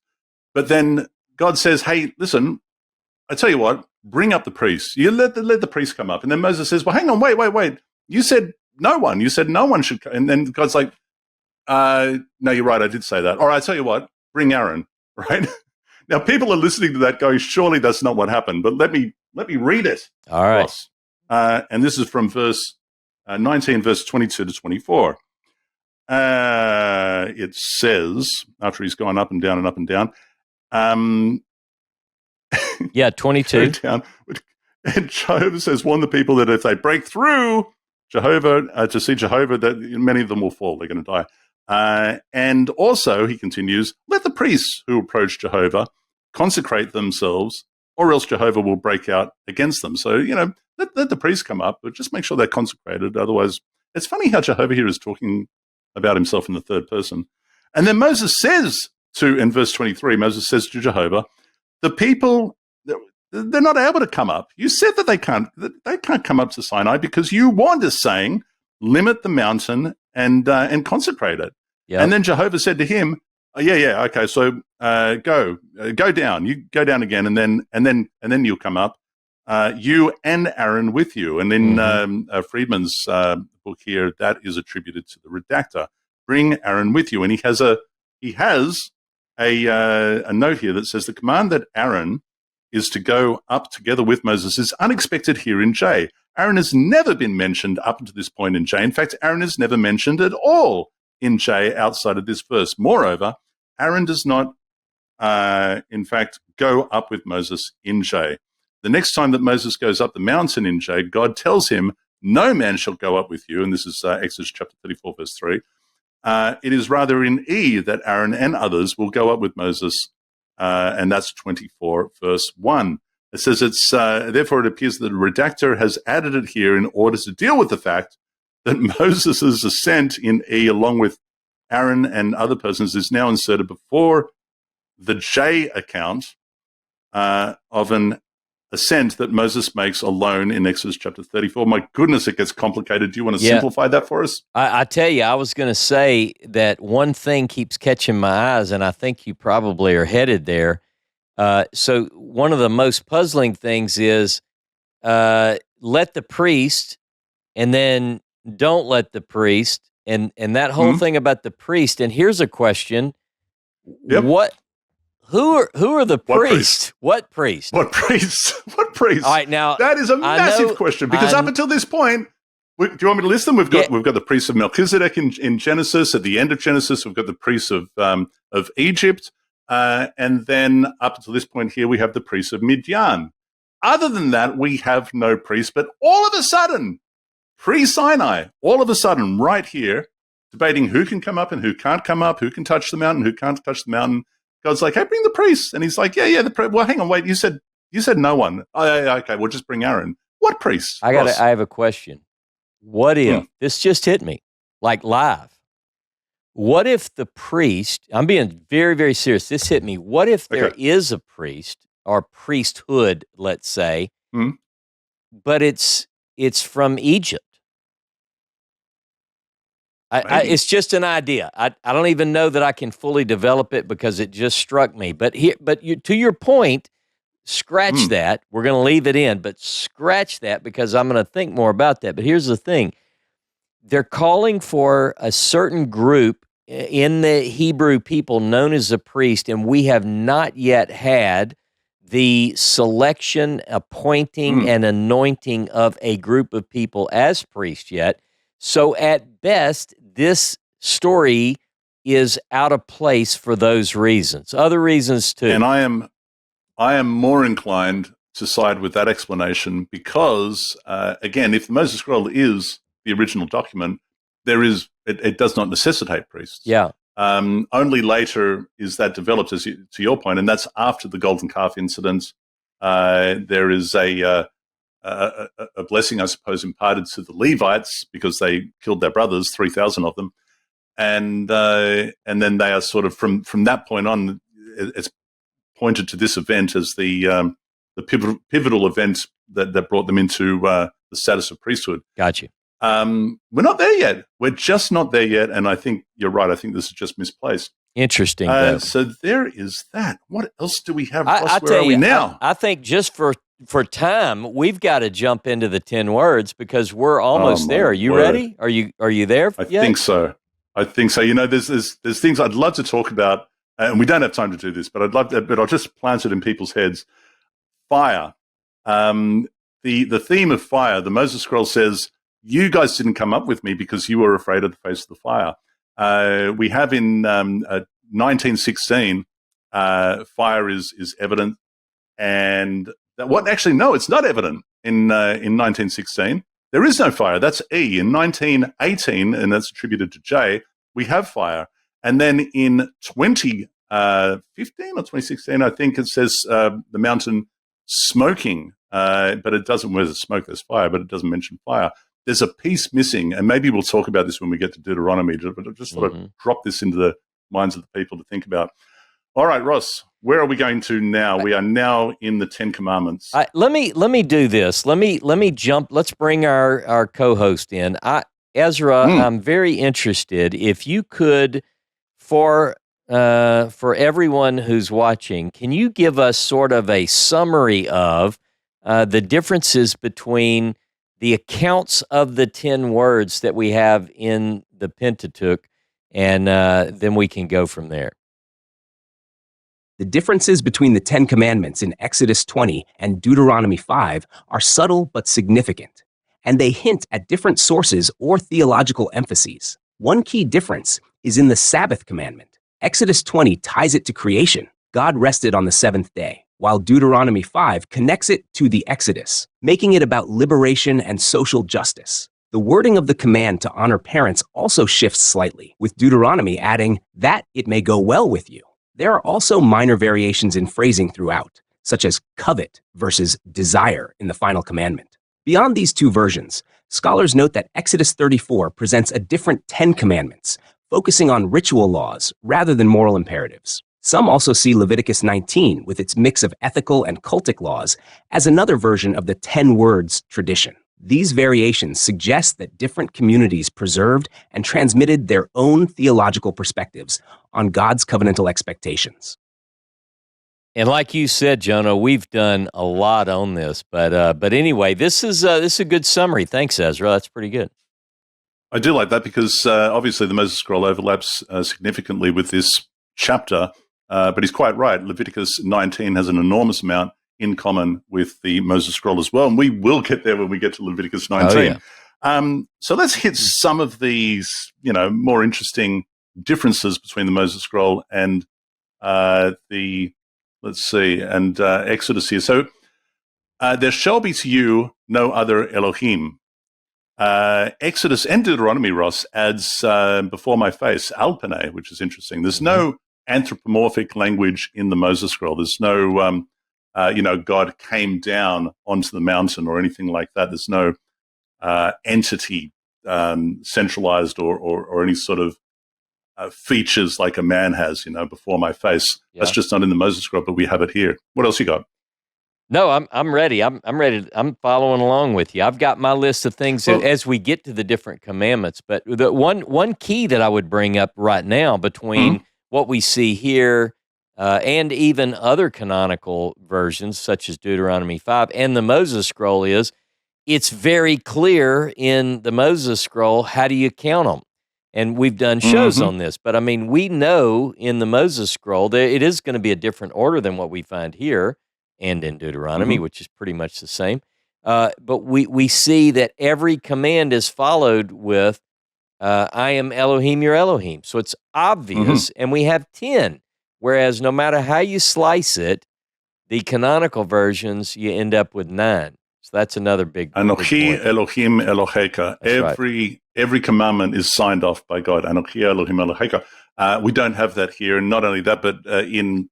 S1: but then God says, hey, listen, I tell you what, bring up the priests. You let the priests come up. And then Moses says, well, hang on, wait. You said no one. You said no one should come. And then God's like, no, you're right. I did say that. All right, I tell you what, bring Aaron, right? Now, people are listening to that going, surely that's not what happened. But let me read it.
S2: All right.
S1: And this is from verse 19, verse 22 to 24. It says, after he's gone up and down and up and down,
S2: 22.
S1: Down, and Jehovah says, warn the people that if they break through Jehovah to see Jehovah, that many of them will fall. They're going to die. And also, he continues, let the priests who approach Jehovah consecrate themselves, or else Jehovah will break out against them. So, let the priests come up, but just make sure they're consecrated. Otherwise, it's funny how Jehovah here is talking about himself in the third person. And then Moses says in verse 23, Moses says to Jehovah, the people, they're not able to come up. You said that they can't come up to Sinai because you warned us, saying, limit the mountain and consecrate it. Yep. And then Jehovah said to him, okay, so go down. You go down again, and then you'll come up. You and Aaron with you. And in Friedman's book here, that is attributed to the redactor. Bring Aaron with you, and he has a note here that says the command that Aaron is to go up together with Moses is unexpected here in J. Aaron has never been mentioned up to this point in J. In fact, Aaron is never mentioned at all in J outside of this verse. Moreover, Aaron does not, in fact, go up with Moses in J. The next time that Moses goes up the mountain in J, God tells him, no man shall go up with you. And this is Exodus chapter 34, verse 3. It is rather in E that Aaron and others will go up with Moses, and that's 24, verse 1. It says therefore it appears that the redactor has added it here in order to deal with the fact that Moses' ascent in E, along with Aaron and other persons, is now inserted before the J account of an ascent that Moses makes alone in Exodus chapter 34. My goodness, it gets complicated. Do you want to simplify that for us?
S2: I tell you, I was going to say that one thing keeps catching my eyes, and I think you probably are headed there. So one of the most puzzling things is let the priest, and then don't let the priest, and that whole thing about the priest. And here's a question: Who are the priests? What priest?
S1: What priests? What priests?
S2: All right, now
S1: that is a massive question, because up until this point, do you want me to list them? We've got the priests of Melchizedek in Genesis. At the end of Genesis, we've got the priests of Egypt, and then up until this point here, we have the priests of Midian. Other than that, we have no priests. But all of a sudden, pre-Sinai, all of a sudden, right here, debating who can come up and who can't come up, who can touch the mountain, who can't touch the mountain. God's like, hey, bring the priests. And he's like, yeah. Well, hang on, wait. You said no one. Oh, yeah, okay, we'll just bring Aaron. What priests?
S2: I have a question. What if, this just hit me, like live. What if the priest, I'm being very, very serious. This hit me. What if there is a priest or priesthood, let's say, but it's from Egypt? It's just an idea. I don't even know that I can fully develop it because it just struck me. But to your point, scratch that. We're going to leave it in, but scratch that because I'm going to think more about that. But here's the thing. They're calling for a certain group in the Hebrew people known as a priest, and we have not yet had the selection, appointing, and anointing of a group of people as priests yet. So at best, this story is out of place for those reasons. Other reasons too. And
S1: I am more inclined to side with that explanation because, again, if the Moses Scroll is the original document, it does not necessitate priests.
S2: Yeah.
S1: Only later is that developed, to your point, and that's after the golden calf incident. There is a blessing, I suppose, imparted to the Levites because they killed their brothers, 3,000 of them, and then they are sort of from that point on, it's pointed to this event as the pivotal event that brought them into the status of priesthood.
S2: Gotcha.
S1: We're not there yet. We're just not there yet, and I think you're right. I think this is just misplaced.
S2: Interesting.
S1: So there is that. What else do we have? Where are we now?
S2: I think just for time, we've got to jump into the 10 words because we're almost there. Are you ready? Are you there?
S1: I think so. You know, there's things I'd love to talk about, and we don't have time to do this, but I'd love to, but I'll just plant it in people's heads. Fire. The theme of fire. The Moses Scroll says, "You guys didn't come up with me because you were afraid of the face of the fire." We have in 1916, fire is evident, and it's not evident in 1916. There is no fire. That's E. In 1918, and that's attributed to J, we have fire. And then in 2015 or 2016, I think it says the mountain smoking, but it doesn't, where there's smoke, there's fire, but it doesn't mention fire. There's a piece missing, and maybe we'll talk about this when we get to Deuteronomy, but I just thought I'd drop this into the minds of the people to think about. All right, Ross, where are we going to now? We are now in the 10 Commandments.
S2: Let me do this. Let me jump. Let's bring our co-host in. Ezra, I'm very interested. If you could, for everyone who's watching, can you give us sort of a summary of the differences between the accounts of the 10 words that we have in the Pentateuch, and then we can go from there.
S3: The differences between the 10 Commandments in Exodus 20 and Deuteronomy 5 are subtle but significant, and they hint at different sources or theological emphases. One key difference is in the Sabbath commandment. Exodus 20 ties it to creation. God rested on the seventh day, while Deuteronomy 5 connects it to the Exodus, making it about liberation and social justice. The wording of the command to honor parents also shifts slightly, with Deuteronomy adding, "that it may go well with you." There are also minor variations in phrasing throughout, such as covet versus desire in the final commandment. Beyond these two versions, scholars note that Exodus 34 presents a different 10 commandments, focusing on ritual laws rather than moral imperatives. Some also see Leviticus 19, with its mix of ethical and cultic laws, as another version of the 10 words tradition. These variations suggest that different communities preserved and transmitted their own theological perspectives on God's covenantal expectations.
S2: And like you said, Jono, we've done a lot on this, but anyway, this is a good summary. Thanks, Ezra. That's pretty good.
S1: I do like that because obviously the Moses Scroll overlaps significantly with this chapter, but he's quite right. Leviticus 19 has an enormous amount in common with the Moses Scroll as well, and we will get there when we get to Leviticus 19. Oh, yeah. So let's hit some of these, more interesting differences between the Moses Scroll and Exodus here. So there shall be to you no other Elohim. Exodus and Deuteronomy, Ross, adds before my face, al panei, which is interesting. There's no anthropomorphic language in the Moses Scroll. There's no, God came down onto the mountain or anything like that. There's no entity centralized or any sort of features like a man has, before my face. Yeah. That's just not in the Moses Scroll, but we have it here. What else you got?
S2: No, I'm ready. I'm ready. I'm following along with you. I've got my list of things as we get to the different commandments. But the one key that I would bring up right now between what we see here and even other canonical versions, such as Deuteronomy 5 and the Moses Scroll, is it's very clear in the Moses Scroll, how do you count them? And we've done shows on this. But, we know in the Moses Scroll that it is going to be a different order than what we find here and in Deuteronomy, which is pretty much the same. But we see that every command is followed with, I am Elohim, your Elohim. So it's obvious, and we have 10. Whereas no matter how you slice it, the canonical versions, you end up with 9. So that's another big
S1: Anochi Elohim Elohecha. Every commandment is signed off by God. Anochi Elohim Elohecha. We don't have that here. And not only that, but in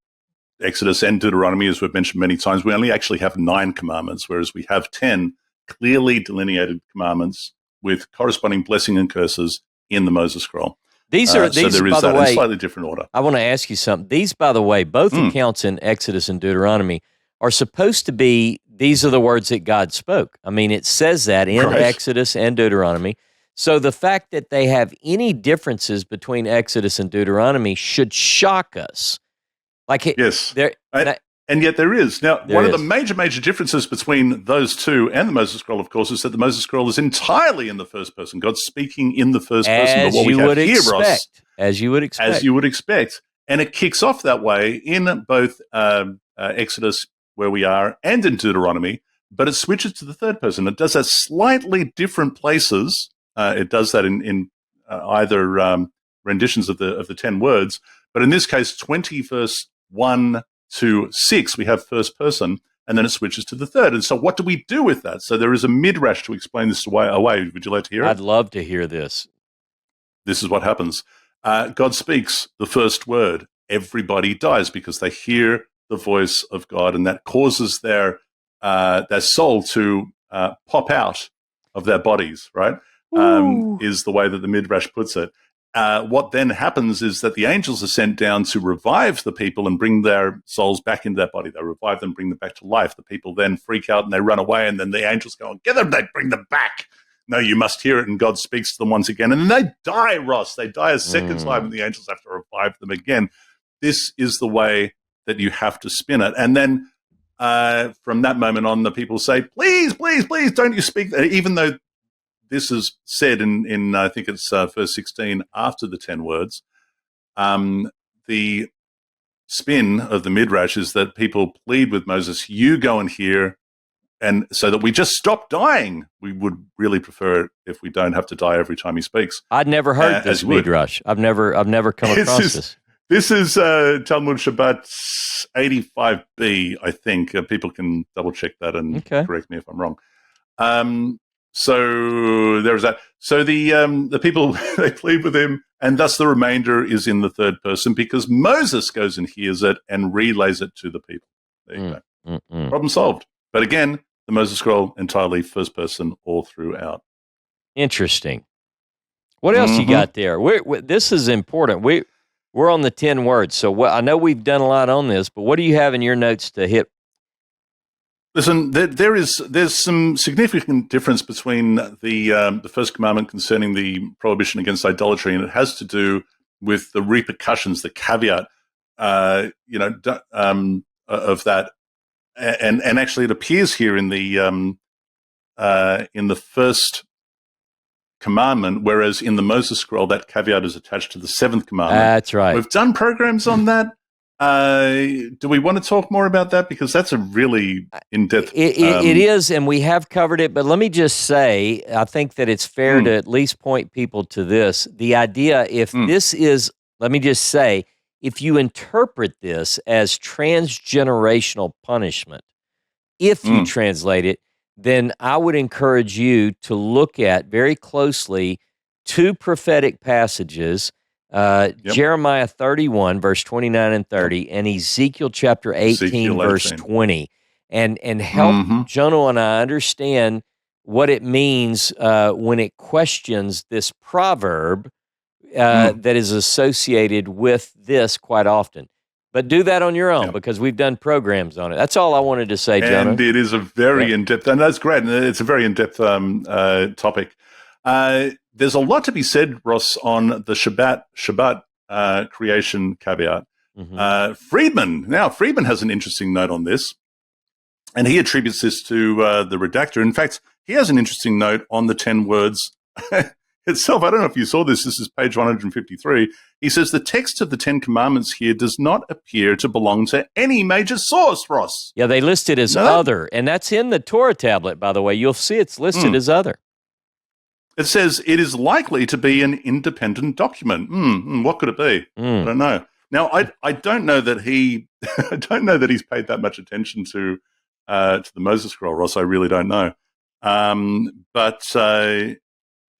S1: Exodus and Deuteronomy, as we've mentioned many times, we only actually have 9 commandments, whereas we have 10 clearly delineated commandments with corresponding blessing and curses in the Moses Scroll.
S2: These are
S1: so there is that in a slightly different order.
S2: I want to ask you something. These, by the way, both accounts in Exodus and Deuteronomy are supposed to be, these are the words that God spoke. It says that in Exodus and Deuteronomy. So the fact that they have any differences between Exodus and Deuteronomy should shock us.
S1: Yes. And yet there is. Now, one of the major differences between those two and the Moses Scroll, of course, is that the Moses Scroll is entirely in the first person. God's speaking in the first person. But what we have here, Ross,
S2: as you would expect.
S1: And it kicks off that way in both Exodus, where we are, and in Deuteronomy, but it switches to the third person. It does that slightly different places. It does that in either renditions of the 10 words. But in this case, 20 verse 1 to 6, we have first person, and then it switches to the third. And so what do we do with that? So there is a midrash to explain this away. Would you like to hear it?
S2: I'd love to hear this.
S1: This is what happens. God speaks the first word. Everybody dies because they hear the voice of God, and that causes their soul to pop out of their bodies, right? Is the way that the midrash puts it. What then happens is that the angels are sent down to revive the people and bring their souls back into their body. They revive them, bring them back to life. The people then freak out and they run away, and then the angels go, get them, they bring them back. No, you must hear it, and God speaks to them once again. And then they die, Ross. They die a second time, and the angels have to revive them again. This is the way that you have to spin it. And then from that moment on, the people say, please, please, please, don't you speak, even though this is said in I think it's verse 16 after the 10 words. The spin of the midrash is that people plead with Moses, you go and hear, and so that we just stop dying. We would really prefer it if we don't have to die every time he speaks.
S2: I'd never heard this midrash. I've never come across this.
S1: This is Talmud Shabbat 85b, I think. People can double check that and correct me if I'm wrong. So there's that. So the people, they plead with him, and thus the remainder is in the third person because Moses goes and hears it and relays it to the people. There you go. Problem solved. But again, the Moses Scroll entirely first person all throughout.
S2: Interesting. What else you got there? This is important. We're on the 10 words. So I know we've done a lot on this, but what do you have in your notes to hit?
S1: Listen, there's some significant difference between the first commandment concerning the prohibition against idolatry, and it has to do with the repercussions, the caveat, of that. And actually, it appears here in the first commandment, whereas in the Moses scroll, that caveat is attached to the seventh commandment.
S2: That's right.
S1: We've done programs on that. Do we want to talk more about that? Because that's a really in-depth...
S2: It is, and we have covered it, but let me just say, I think that it's fair to at least point people to this. The idea, if this is, let me just say, if you interpret this as transgenerational punishment, if you translate it, then I would encourage you to look at very closely two prophetic passages, Jeremiah 31, verse 29 and 30, and Ezekiel chapter 18, verse 20, and help Jono and I understand what it means when it questions this proverb that is associated with this quite often. But do that on your own because we've done programs on it. That's all I wanted to say, Jono.
S1: And it is a very in-depth, and that's great. And it's a very in-depth topic. There's a lot to be said, Ross, on the Shabbat creation caveat. Friedman has an interesting note on this, and he attributes this to the redactor. In fact, he has an interesting note on the 10 words itself. I don't know if you saw this. This is page 153. He says, the text of the 10 commandments here does not appear to belong to any major source, Ross.
S2: Yeah, they list it as other, and that's in the Torah tablet, by the way. You'll see it's listed as other.
S1: It says it is likely to be an independent document. What could it be? I don't know. Now, I don't know that he, I don't know that he's paid that much attention to the Moses scroll, Ross. I really don't know. And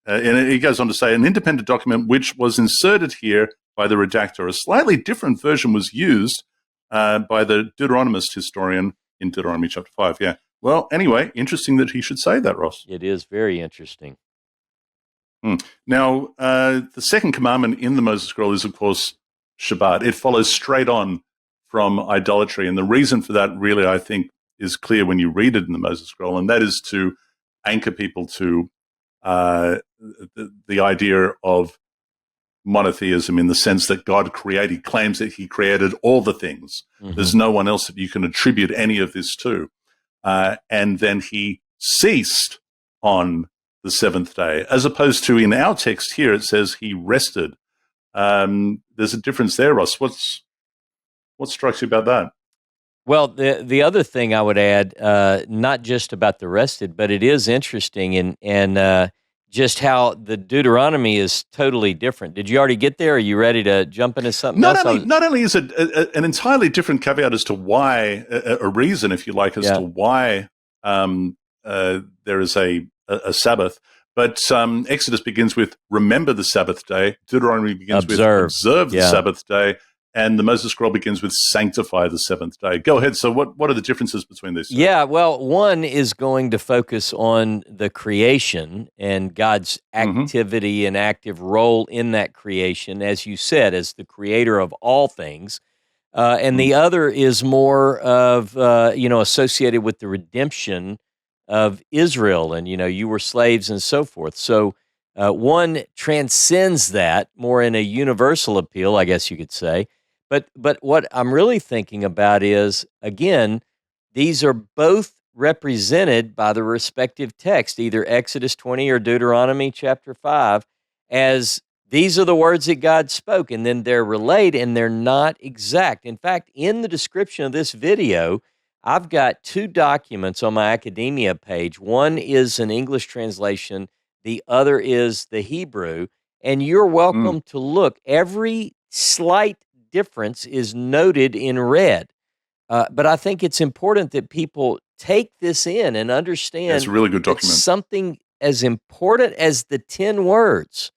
S1: he goes on to say, an independent document which was inserted here by the redactor. A slightly different version was used by the Deuteronomist historian in Deuteronomy chapter 5. Yeah. Well, anyway, interesting that he should say that, Ross.
S2: It is very interesting.
S1: Now, the second commandment in the Moses scroll is, of course, Shabbat. It follows straight on from idolatry. And the reason for that really, I think, is clear when you read it in the Moses scroll, and that is to anchor people to the idea of monotheism in the sense that God claims that he created all the things. There's no one else that you can attribute any of this to. And then he ceased on the seventh day, as opposed to in our text here, it says he rested. There's a difference there, Ross. What strikes you about that?
S2: Well, the other thing I would add, not just about the rested, but it is interesting and just how the Deuteronomy is totally different. Did you already get there? Are you ready to jump into something else?
S1: Not only is it an entirely different caveat as to why, a reason, if you like, as to why there is a Sabbath, but Exodus begins with remember the Sabbath day. Deuteronomy begins with observe the Sabbath day. And the Moses scroll begins with sanctify the seventh day. Go ahead. So what are the differences between these two?
S2: Yeah, well, one is going to focus on the creation and God's activity and active role in that creation, as you said, as the creator of all things. And the other is more of, associated with the redemption of Israel. And, you were slaves and so forth. So one transcends that more in a universal appeal, I guess you could say. But what I'm really thinking about is, again, these are both represented by the respective text, either Exodus 20 or Deuteronomy chapter 5, as these are the words that God spoke, and then they're relayed, and they're not exact. In fact, in the description of this video, I've got two documents on my academia page. One is an English translation, the other is the Hebrew, and you're welcome to look. Every slight difference is noted in red. But I think it's important that people take this in and understand
S1: it's a really good document.
S2: Something as important as the 10 words.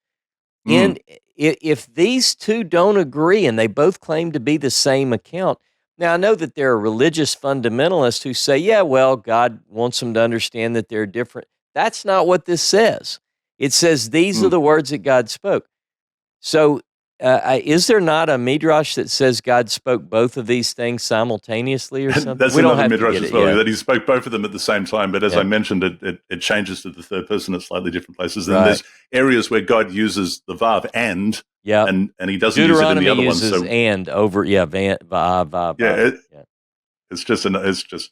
S2: And if these two don't agree and they both claim to be the same account, now I know that there are religious fundamentalists who say, yeah, well, God wants them to understand that they're different. That's not what this says. It says these are the words that God spoke. So is there not a midrash that says God spoke both of these things simultaneously or something?
S1: That's
S2: we don't
S1: another
S2: have
S1: midrash
S2: to get
S1: as
S2: it
S1: well,
S2: yet.
S1: that he spoke both of them at the same time. But as I mentioned, it changes to the third person at slightly different places. And there's areas where God uses the vav and he doesn't use it in the other ones.
S2: So and over, vav.
S1: It's just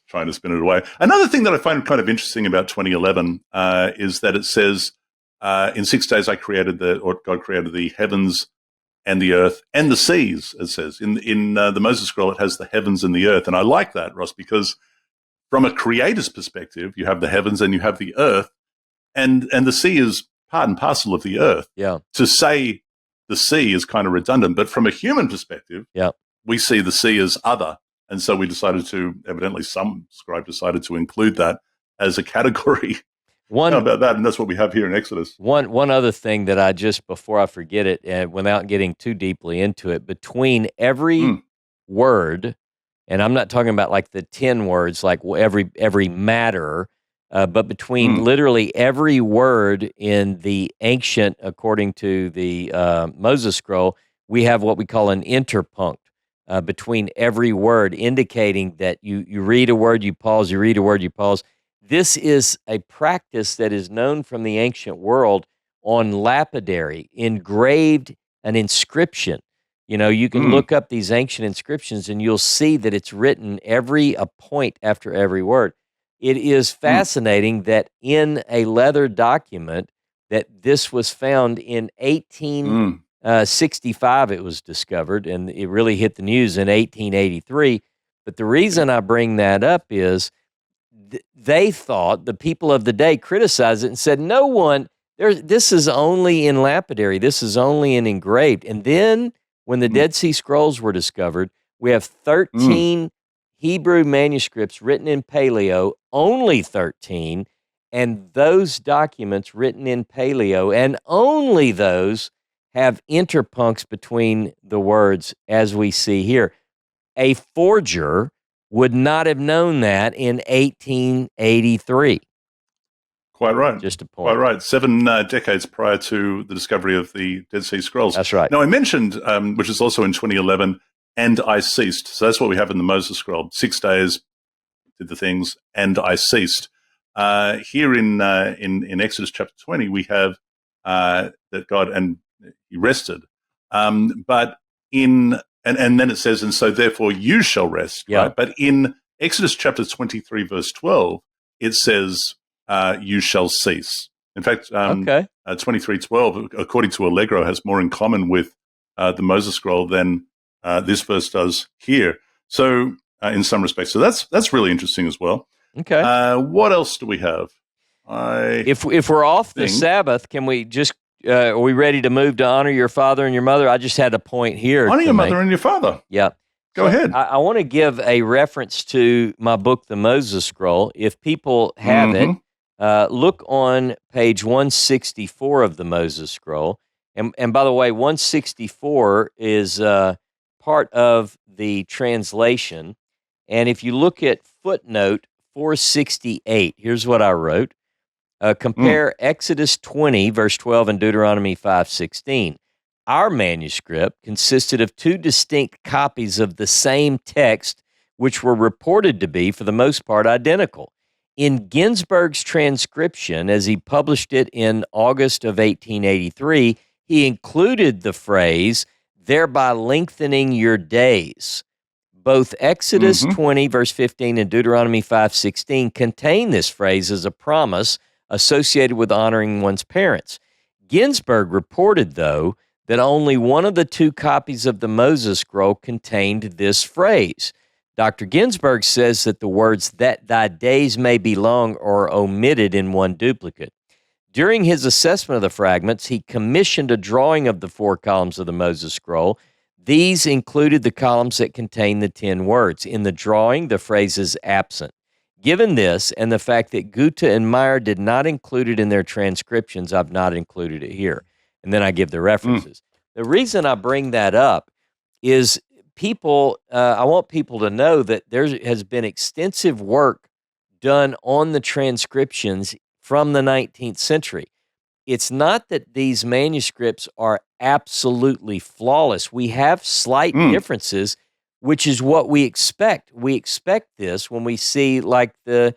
S1: trying to spin it away. Another thing that I find kind of interesting about 2011 is that it says, in 6 days God created the heavens and the earth and the seas. It says in the Moses scroll, it has the heavens and the earth, and I like that, Ross, because from a creator's perspective, you have the heavens and you have the earth, and the sea is part and parcel of the earth.
S2: Yeah.
S1: To say the sea is kind of redundant, but from a human perspective, we see the sea as other. And so we decided evidently some scribe decided to include that as a category. How about that? And that's what we have here in Exodus.
S2: One other thing that before I forget it, without getting too deeply into it, between every word, and I'm not talking about like the 10 words, like every matter, but between literally every word in the ancient, according to the Moses scroll, we have what we call an interpunct. Between every word, indicating that you read a word, you pause, you read a word, you pause. This is a practice that is known from the ancient world on lapidary, engraved an inscription. You can look up these ancient inscriptions and you'll see that it's written a point after every word. It is fascinating that in a leather document that this was found in 1865 it was discovered, and it really hit the news in 1883. But the reason I bring that up is they thought, the people of the day criticized it and said, this is only in lapidary, this is only in engraved. And then when the Dead Sea Scrolls were discovered, we have 13 Hebrew manuscripts written in Paleo, only 13, and those documents written in Paleo, and only those have interpuncts between the words, as we see here. A forger would not have known that in 1883.
S1: Quite right.
S2: Just a point.
S1: Quite right. 7 decades prior to the discovery of the Dead Sea Scrolls.
S2: That's right.
S1: Now, I mentioned, which is also in 2011, and I ceased. So that's what we have in the Moses scroll. 6 days, did the things, and I ceased. Here in Exodus chapter 20, we have that God, and he rested. But and then it says, and so therefore you shall rest, right? But in Exodus chapter 23, verse 12, it says, you shall cease. In fact, 23:12, according to Allegro, has more in common with the Moses scroll than this verse does here. So in some respects, so that's really interesting as well.
S2: Okay.
S1: What else do we have?
S2: If we're off the Sabbath, can we just are we ready to move to honor your father and your mother? I just had a point here.
S1: Honor your mother and your father.
S2: Yeah.
S1: Go ahead.
S2: I want to give a reference to my book, The Moses Scroll. If people have it, look on page 164 of the Moses Scroll. And by the way, 164 is part of the translation. And if you look at footnote 468, here's what I wrote. Compare Exodus 20, verse 12, and Deuteronomy 5:16. Our manuscript consisted of 2 distinct copies of the same text, which were reported to be, for the most part, identical. In Ginsburg's transcription, as he published it in August of 1883, he included the phrase, thereby lengthening your days. Both Exodus 20, verse 15, and Deuteronomy 5:16 contain this phrase as a promise associated with honoring one's parents. Ginsburg reported, though, that only one of the 2 copies of the Moses scroll contained this phrase. Dr. Ginsburg says that the words, that thy days may be long, are omitted in one duplicate. During his assessment of the fragments, he commissioned a drawing of the 4 columns of the Moses scroll. These included the columns that contain the 10 words. In the drawing, the phrase is absent. Given this, and the fact that Gutta and Meyer did not include it in their transcriptions, I've not included it here. And then I give the references. The reason I bring that up is I want people to know that there has been extensive work done on the transcriptions from the 19th century. it's not that these manuscripts are absolutely flawless. We have slight differences, which is what we expect. We expect this when we see like the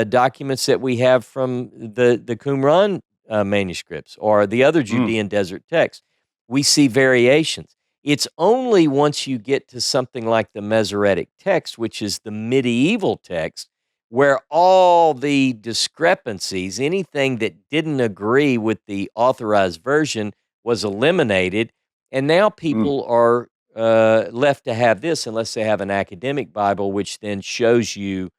S2: documents that we have from the Qumran manuscripts or the other Judean desert texts. We see variations. It's only once you get to something like the Masoretic text, which is the medieval text, where all the discrepancies, anything that didn't agree with the authorized version was eliminated, and now people are left to have this unless they have an academic Bible, which then shows you,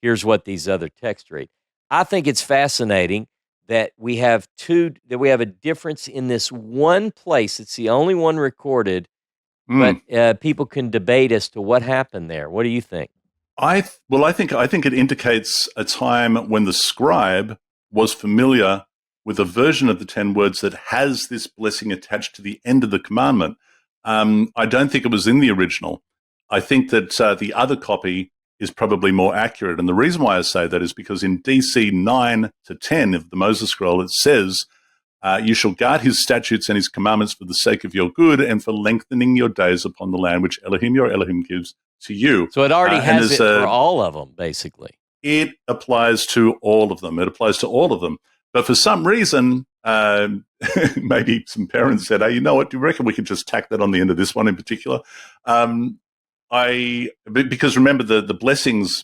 S2: here's what these other texts read. I think it's fascinating that we have a difference in this one place. It's the only one recorded, but people can debate as to what happened there. What do you think?
S1: I think it indicates a time when the scribe was familiar with a version of the 10 words that has this blessing attached to the end of the commandment. I don't think it was in the original. I think that the other copy is probably more accurate. And the reason why I say that is because in DC 9 to 10 of the Moses Scroll, it says, you shall guard his statutes and his commandments for the sake of your good and for lengthening your days upon the land which Elohim, your Elohim, gives to you.
S2: So it already has it for all of them, basically.
S1: It applies to all of them. But for some reason, maybe some parents said, hey, you know what, do you reckon we could just tack that on the end of this one in particular? Because remember the blessings,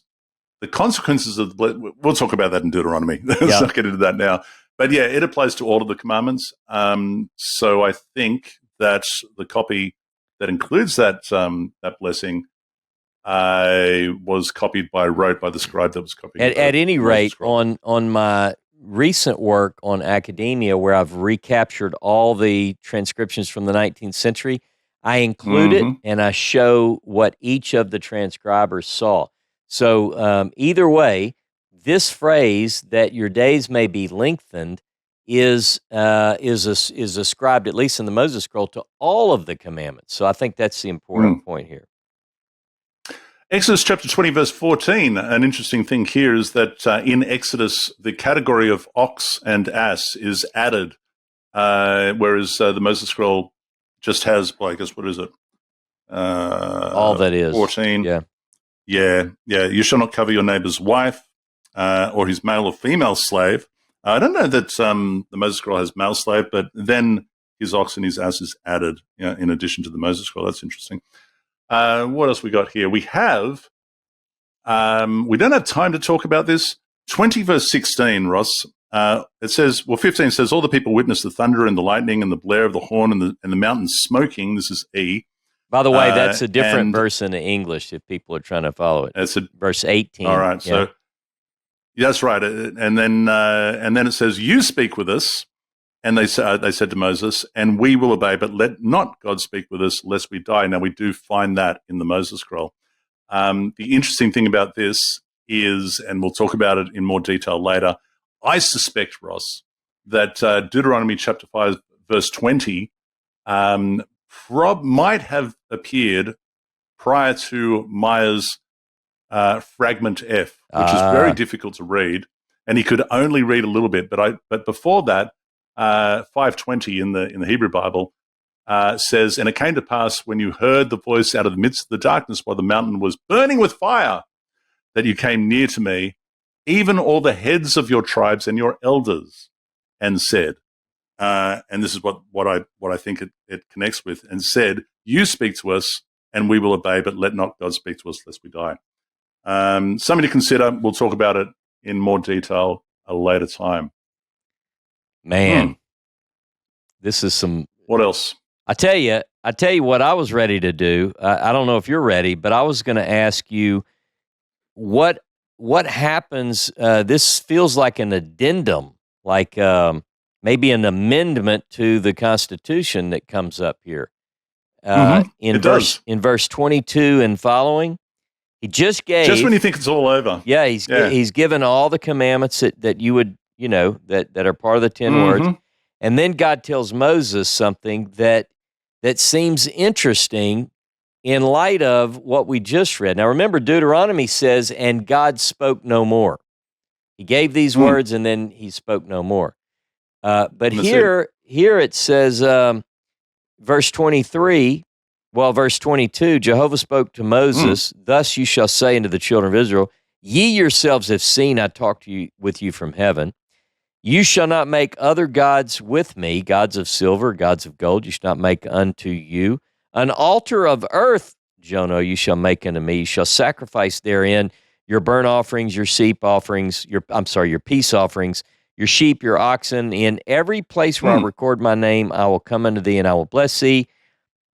S1: the consequences of we'll talk about that in Deuteronomy. Let's not get into that now. But yeah, it applies to all of the commandments. So I think that the copy that includes that blessing was copied by the scribe that was copied.
S2: At any rate, on my recent work on academia, where I've recaptured all the transcriptions from the 19th century, I include it and I show what each of the transcribers saw. So either way, this phrase that your days may be lengthened is ascribed, at least in the Moses Scroll, to all of the commandments. So I think that's the important point here.
S1: Exodus chapter 20, verse 14, an interesting thing here is that in Exodus, the category of ox and ass is added, whereas the Moses Scroll just has, well, I guess, what is it?
S2: All that is.
S1: 14. Yeah. You shall not cover your neighbor's wife or his male or female slave. I don't know that the Moses Scroll has male slave, but then his ox and his ass is added in addition to the Moses Scroll. That's interesting. What else we got here? We have, we don't have time to talk about this. 20 verse 16, Ross. It says, 15 says, all the people witnessed the thunder and the lightning and the blare of the horn and the mountain smoking. This is E.
S2: By the way, that's a different verse in the English if people are trying to follow it. It's verse 18.
S1: All right. So that's right. And then it says, you speak with us. And they said to Moses, and we will obey, but let not God speak with us, lest we die. Now, we do find that in the Moses Scroll. The interesting thing about this is, and we'll talk about it in more detail later, I suspect, Ross, that Deuteronomy chapter 5, verse 20 might have appeared prior to Meyer's fragment F, which is very difficult to read, and he could only read a little bit. But before that, 5:20 in the Hebrew Bible says, and it came to pass when you heard the voice out of the midst of the darkness while the mountain was burning with fire, that you came near to me, even all the heads of your tribes and your elders, and said, and this is what I think it connects with, and said, you speak to us and we will obey, but let not God speak to us lest we die. Something to consider. We'll talk about it in more detail a later time.
S2: Man, this is some.
S1: What else?
S2: I tell you what I was ready to do. I don't know if you're ready, but I was going to ask you what happens. This feels like an addendum, like maybe an amendment to the Constitution that comes up here. In verse 22 and following, he just gave.
S1: Just when you think it's all over.
S2: Yeah, he's given all the commandments that you would. That are part of the 10 words. And then God tells Moses something that seems interesting in light of what we just read. Now, remember, Deuteronomy says, and God spoke no more. He gave these words, and then he spoke no more. But here it says, verse 23, verse 22, Jehovah spoke to Moses, thus you shall say unto the children of Israel, ye yourselves have seen I talk with you from heaven. You shall not make other gods with me, gods of silver, gods of gold. You shall not make unto you an altar of earth, Jono, you shall make unto me. You shall sacrifice therein your burnt offerings, your sheep offerings, your peace offerings, your sheep, your oxen. In every place where I record my name, I will come unto thee and I will bless thee.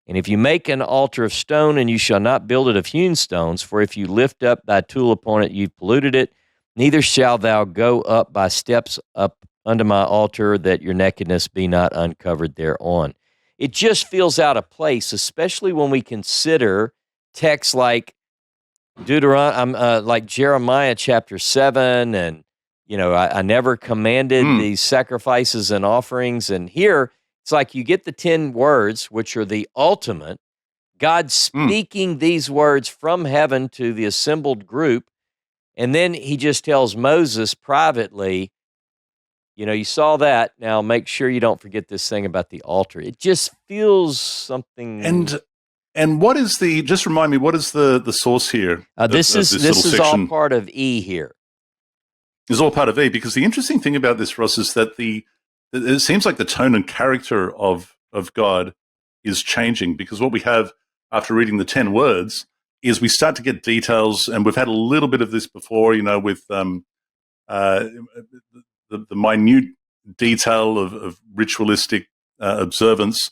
S2: And if you make an altar of stone, and you shall not build it of hewn stones, for if you lift up thy tool upon it, you've polluted it. Neither shalt thou go up by steps up unto my altar, that your nakedness be not uncovered thereon. It just feels out of place, especially when we consider texts like like Jeremiah chapter 7, and I never commanded these sacrifices and offerings. And here it's like you get the 10 words, which are the ultimate. God speaking these words from heaven to the assembled group. And then he just tells Moses privately, you saw that. Now make sure you don't forget this thing about the altar. It just feels something.
S1: And what is just remind me, what is the source here?
S2: This is all part of E here.
S1: It's all part of E, because the interesting thing about this, Ross, is that it seems like the tone and character of God is changing, because what we have after reading the 10 words is we start to get details, and we've had a little bit of this before, with the minute detail of ritualistic observance.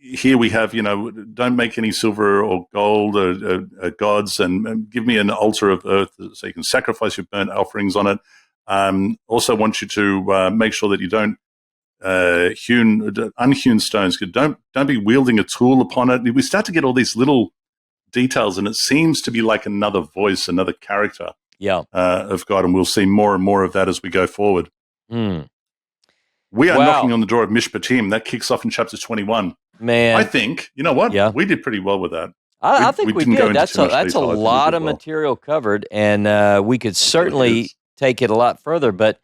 S1: Here we have, don't make any silver or gold or gods, and give me an altar of earth so you can sacrifice your burnt offerings on it. Also want you to make sure that you don't unhewn stones. Don't be wielding a tool upon it. We start to get all these little details, and it seems to be like another voice, another character of God, and we'll see more and more of that as we go forward. We are knocking on the door of Mishpatim. That kicks off in chapter 21.
S2: Man,
S1: I think, you know what?
S2: Yeah.
S1: We did pretty well with that.
S2: I think we did. That's a lot of material covered, and we could certainly take it a lot further. But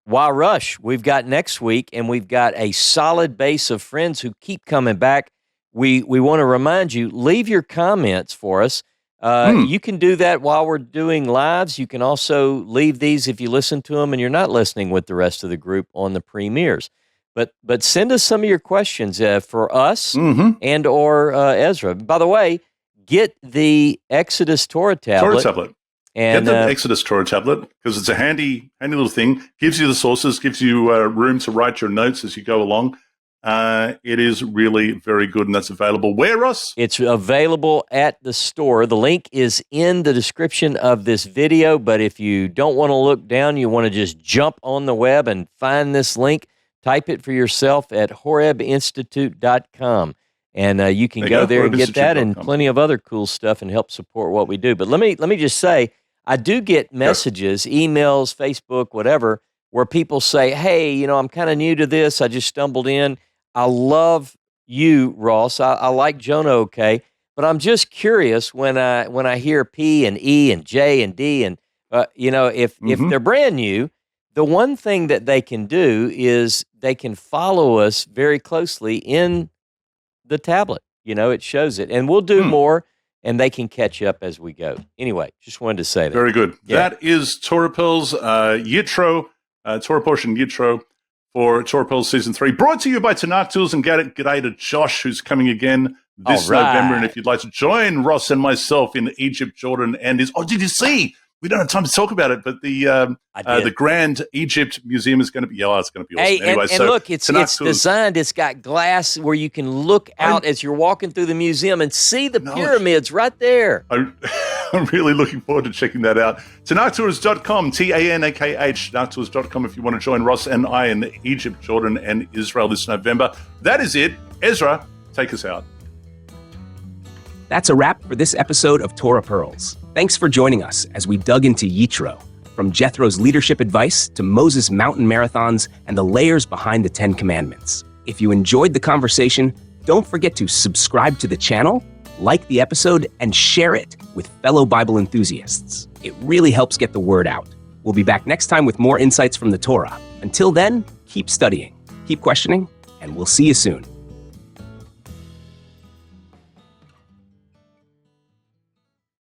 S2: why rush? We've got next week, and we've got a solid base of friends who keep coming back. We want to remind you, leave your comments for us. You can do that while we're doing lives. You can also leave these if you listen to them and you're not listening with the rest of the group on the premieres. But send us some of your questions for us and or Ezra. By the way, get the Exodus Torah tablet. And,
S1: get the Exodus Torah tablet, because it's a handy little thing. Gives you the sources, gives you room to write your notes as you go along. It is really very good, and that's available where, Ross?
S2: It's available at the store. The link is in the description of this video, but if you don't want to look down, you want to just jump on the web and find this link, type it for yourself at horebinstitute.com, and you can go there and get that and plenty of other cool stuff and help support what we do. But let me just say, I do get messages, emails, Facebook, whatever, where people say, hey, I'm kind of new to this. I just stumbled in. I love you, Ross. I like Jono, okay, but I'm just curious when I hear P and E and J and D, and if they're brand new, the one thing that they can do is they can follow us very closely in the tablet. It shows it, and we'll do more, and they can catch up as we go. Anyway, just wanted to say that.
S1: Very good. Yeah. That is Torah Pearls Yitro, Torah portion Yitro, for Torah Pearls Season 3, brought to you by Tanakh Tools, and g'day to Josh, who's coming again this November. And if you'd like to join Ross and myself in Egypt, Jordan, and did you see? We don't have time to talk about it, but the Grand Egypt Museum is going to be, it's going to be awesome. Anyway,
S2: and look, it's designed, it's got glass where you can look out as you're walking through the museum and see the pyramids right there.
S1: I'm really looking forward to checking that out. TanakhTours.com, TANAKH, TanakhTours.com, if you want to join Ross and I in Egypt, Jordan, and Israel this November. That is it. Ezra, take us out.
S3: That's a wrap for this episode of Torah Pearls. Thanks for joining us as we dug into Yitro, from Jethro's leadership advice to Moses' mountain marathons and the layers behind the 10 Commandments. If you enjoyed the conversation, don't forget to subscribe to the channel, like the episode, and share it with fellow Bible enthusiasts. It really helps get the word out. We'll be back next time with more insights from the Torah. Until then, keep studying, keep questioning, and we'll see you soon.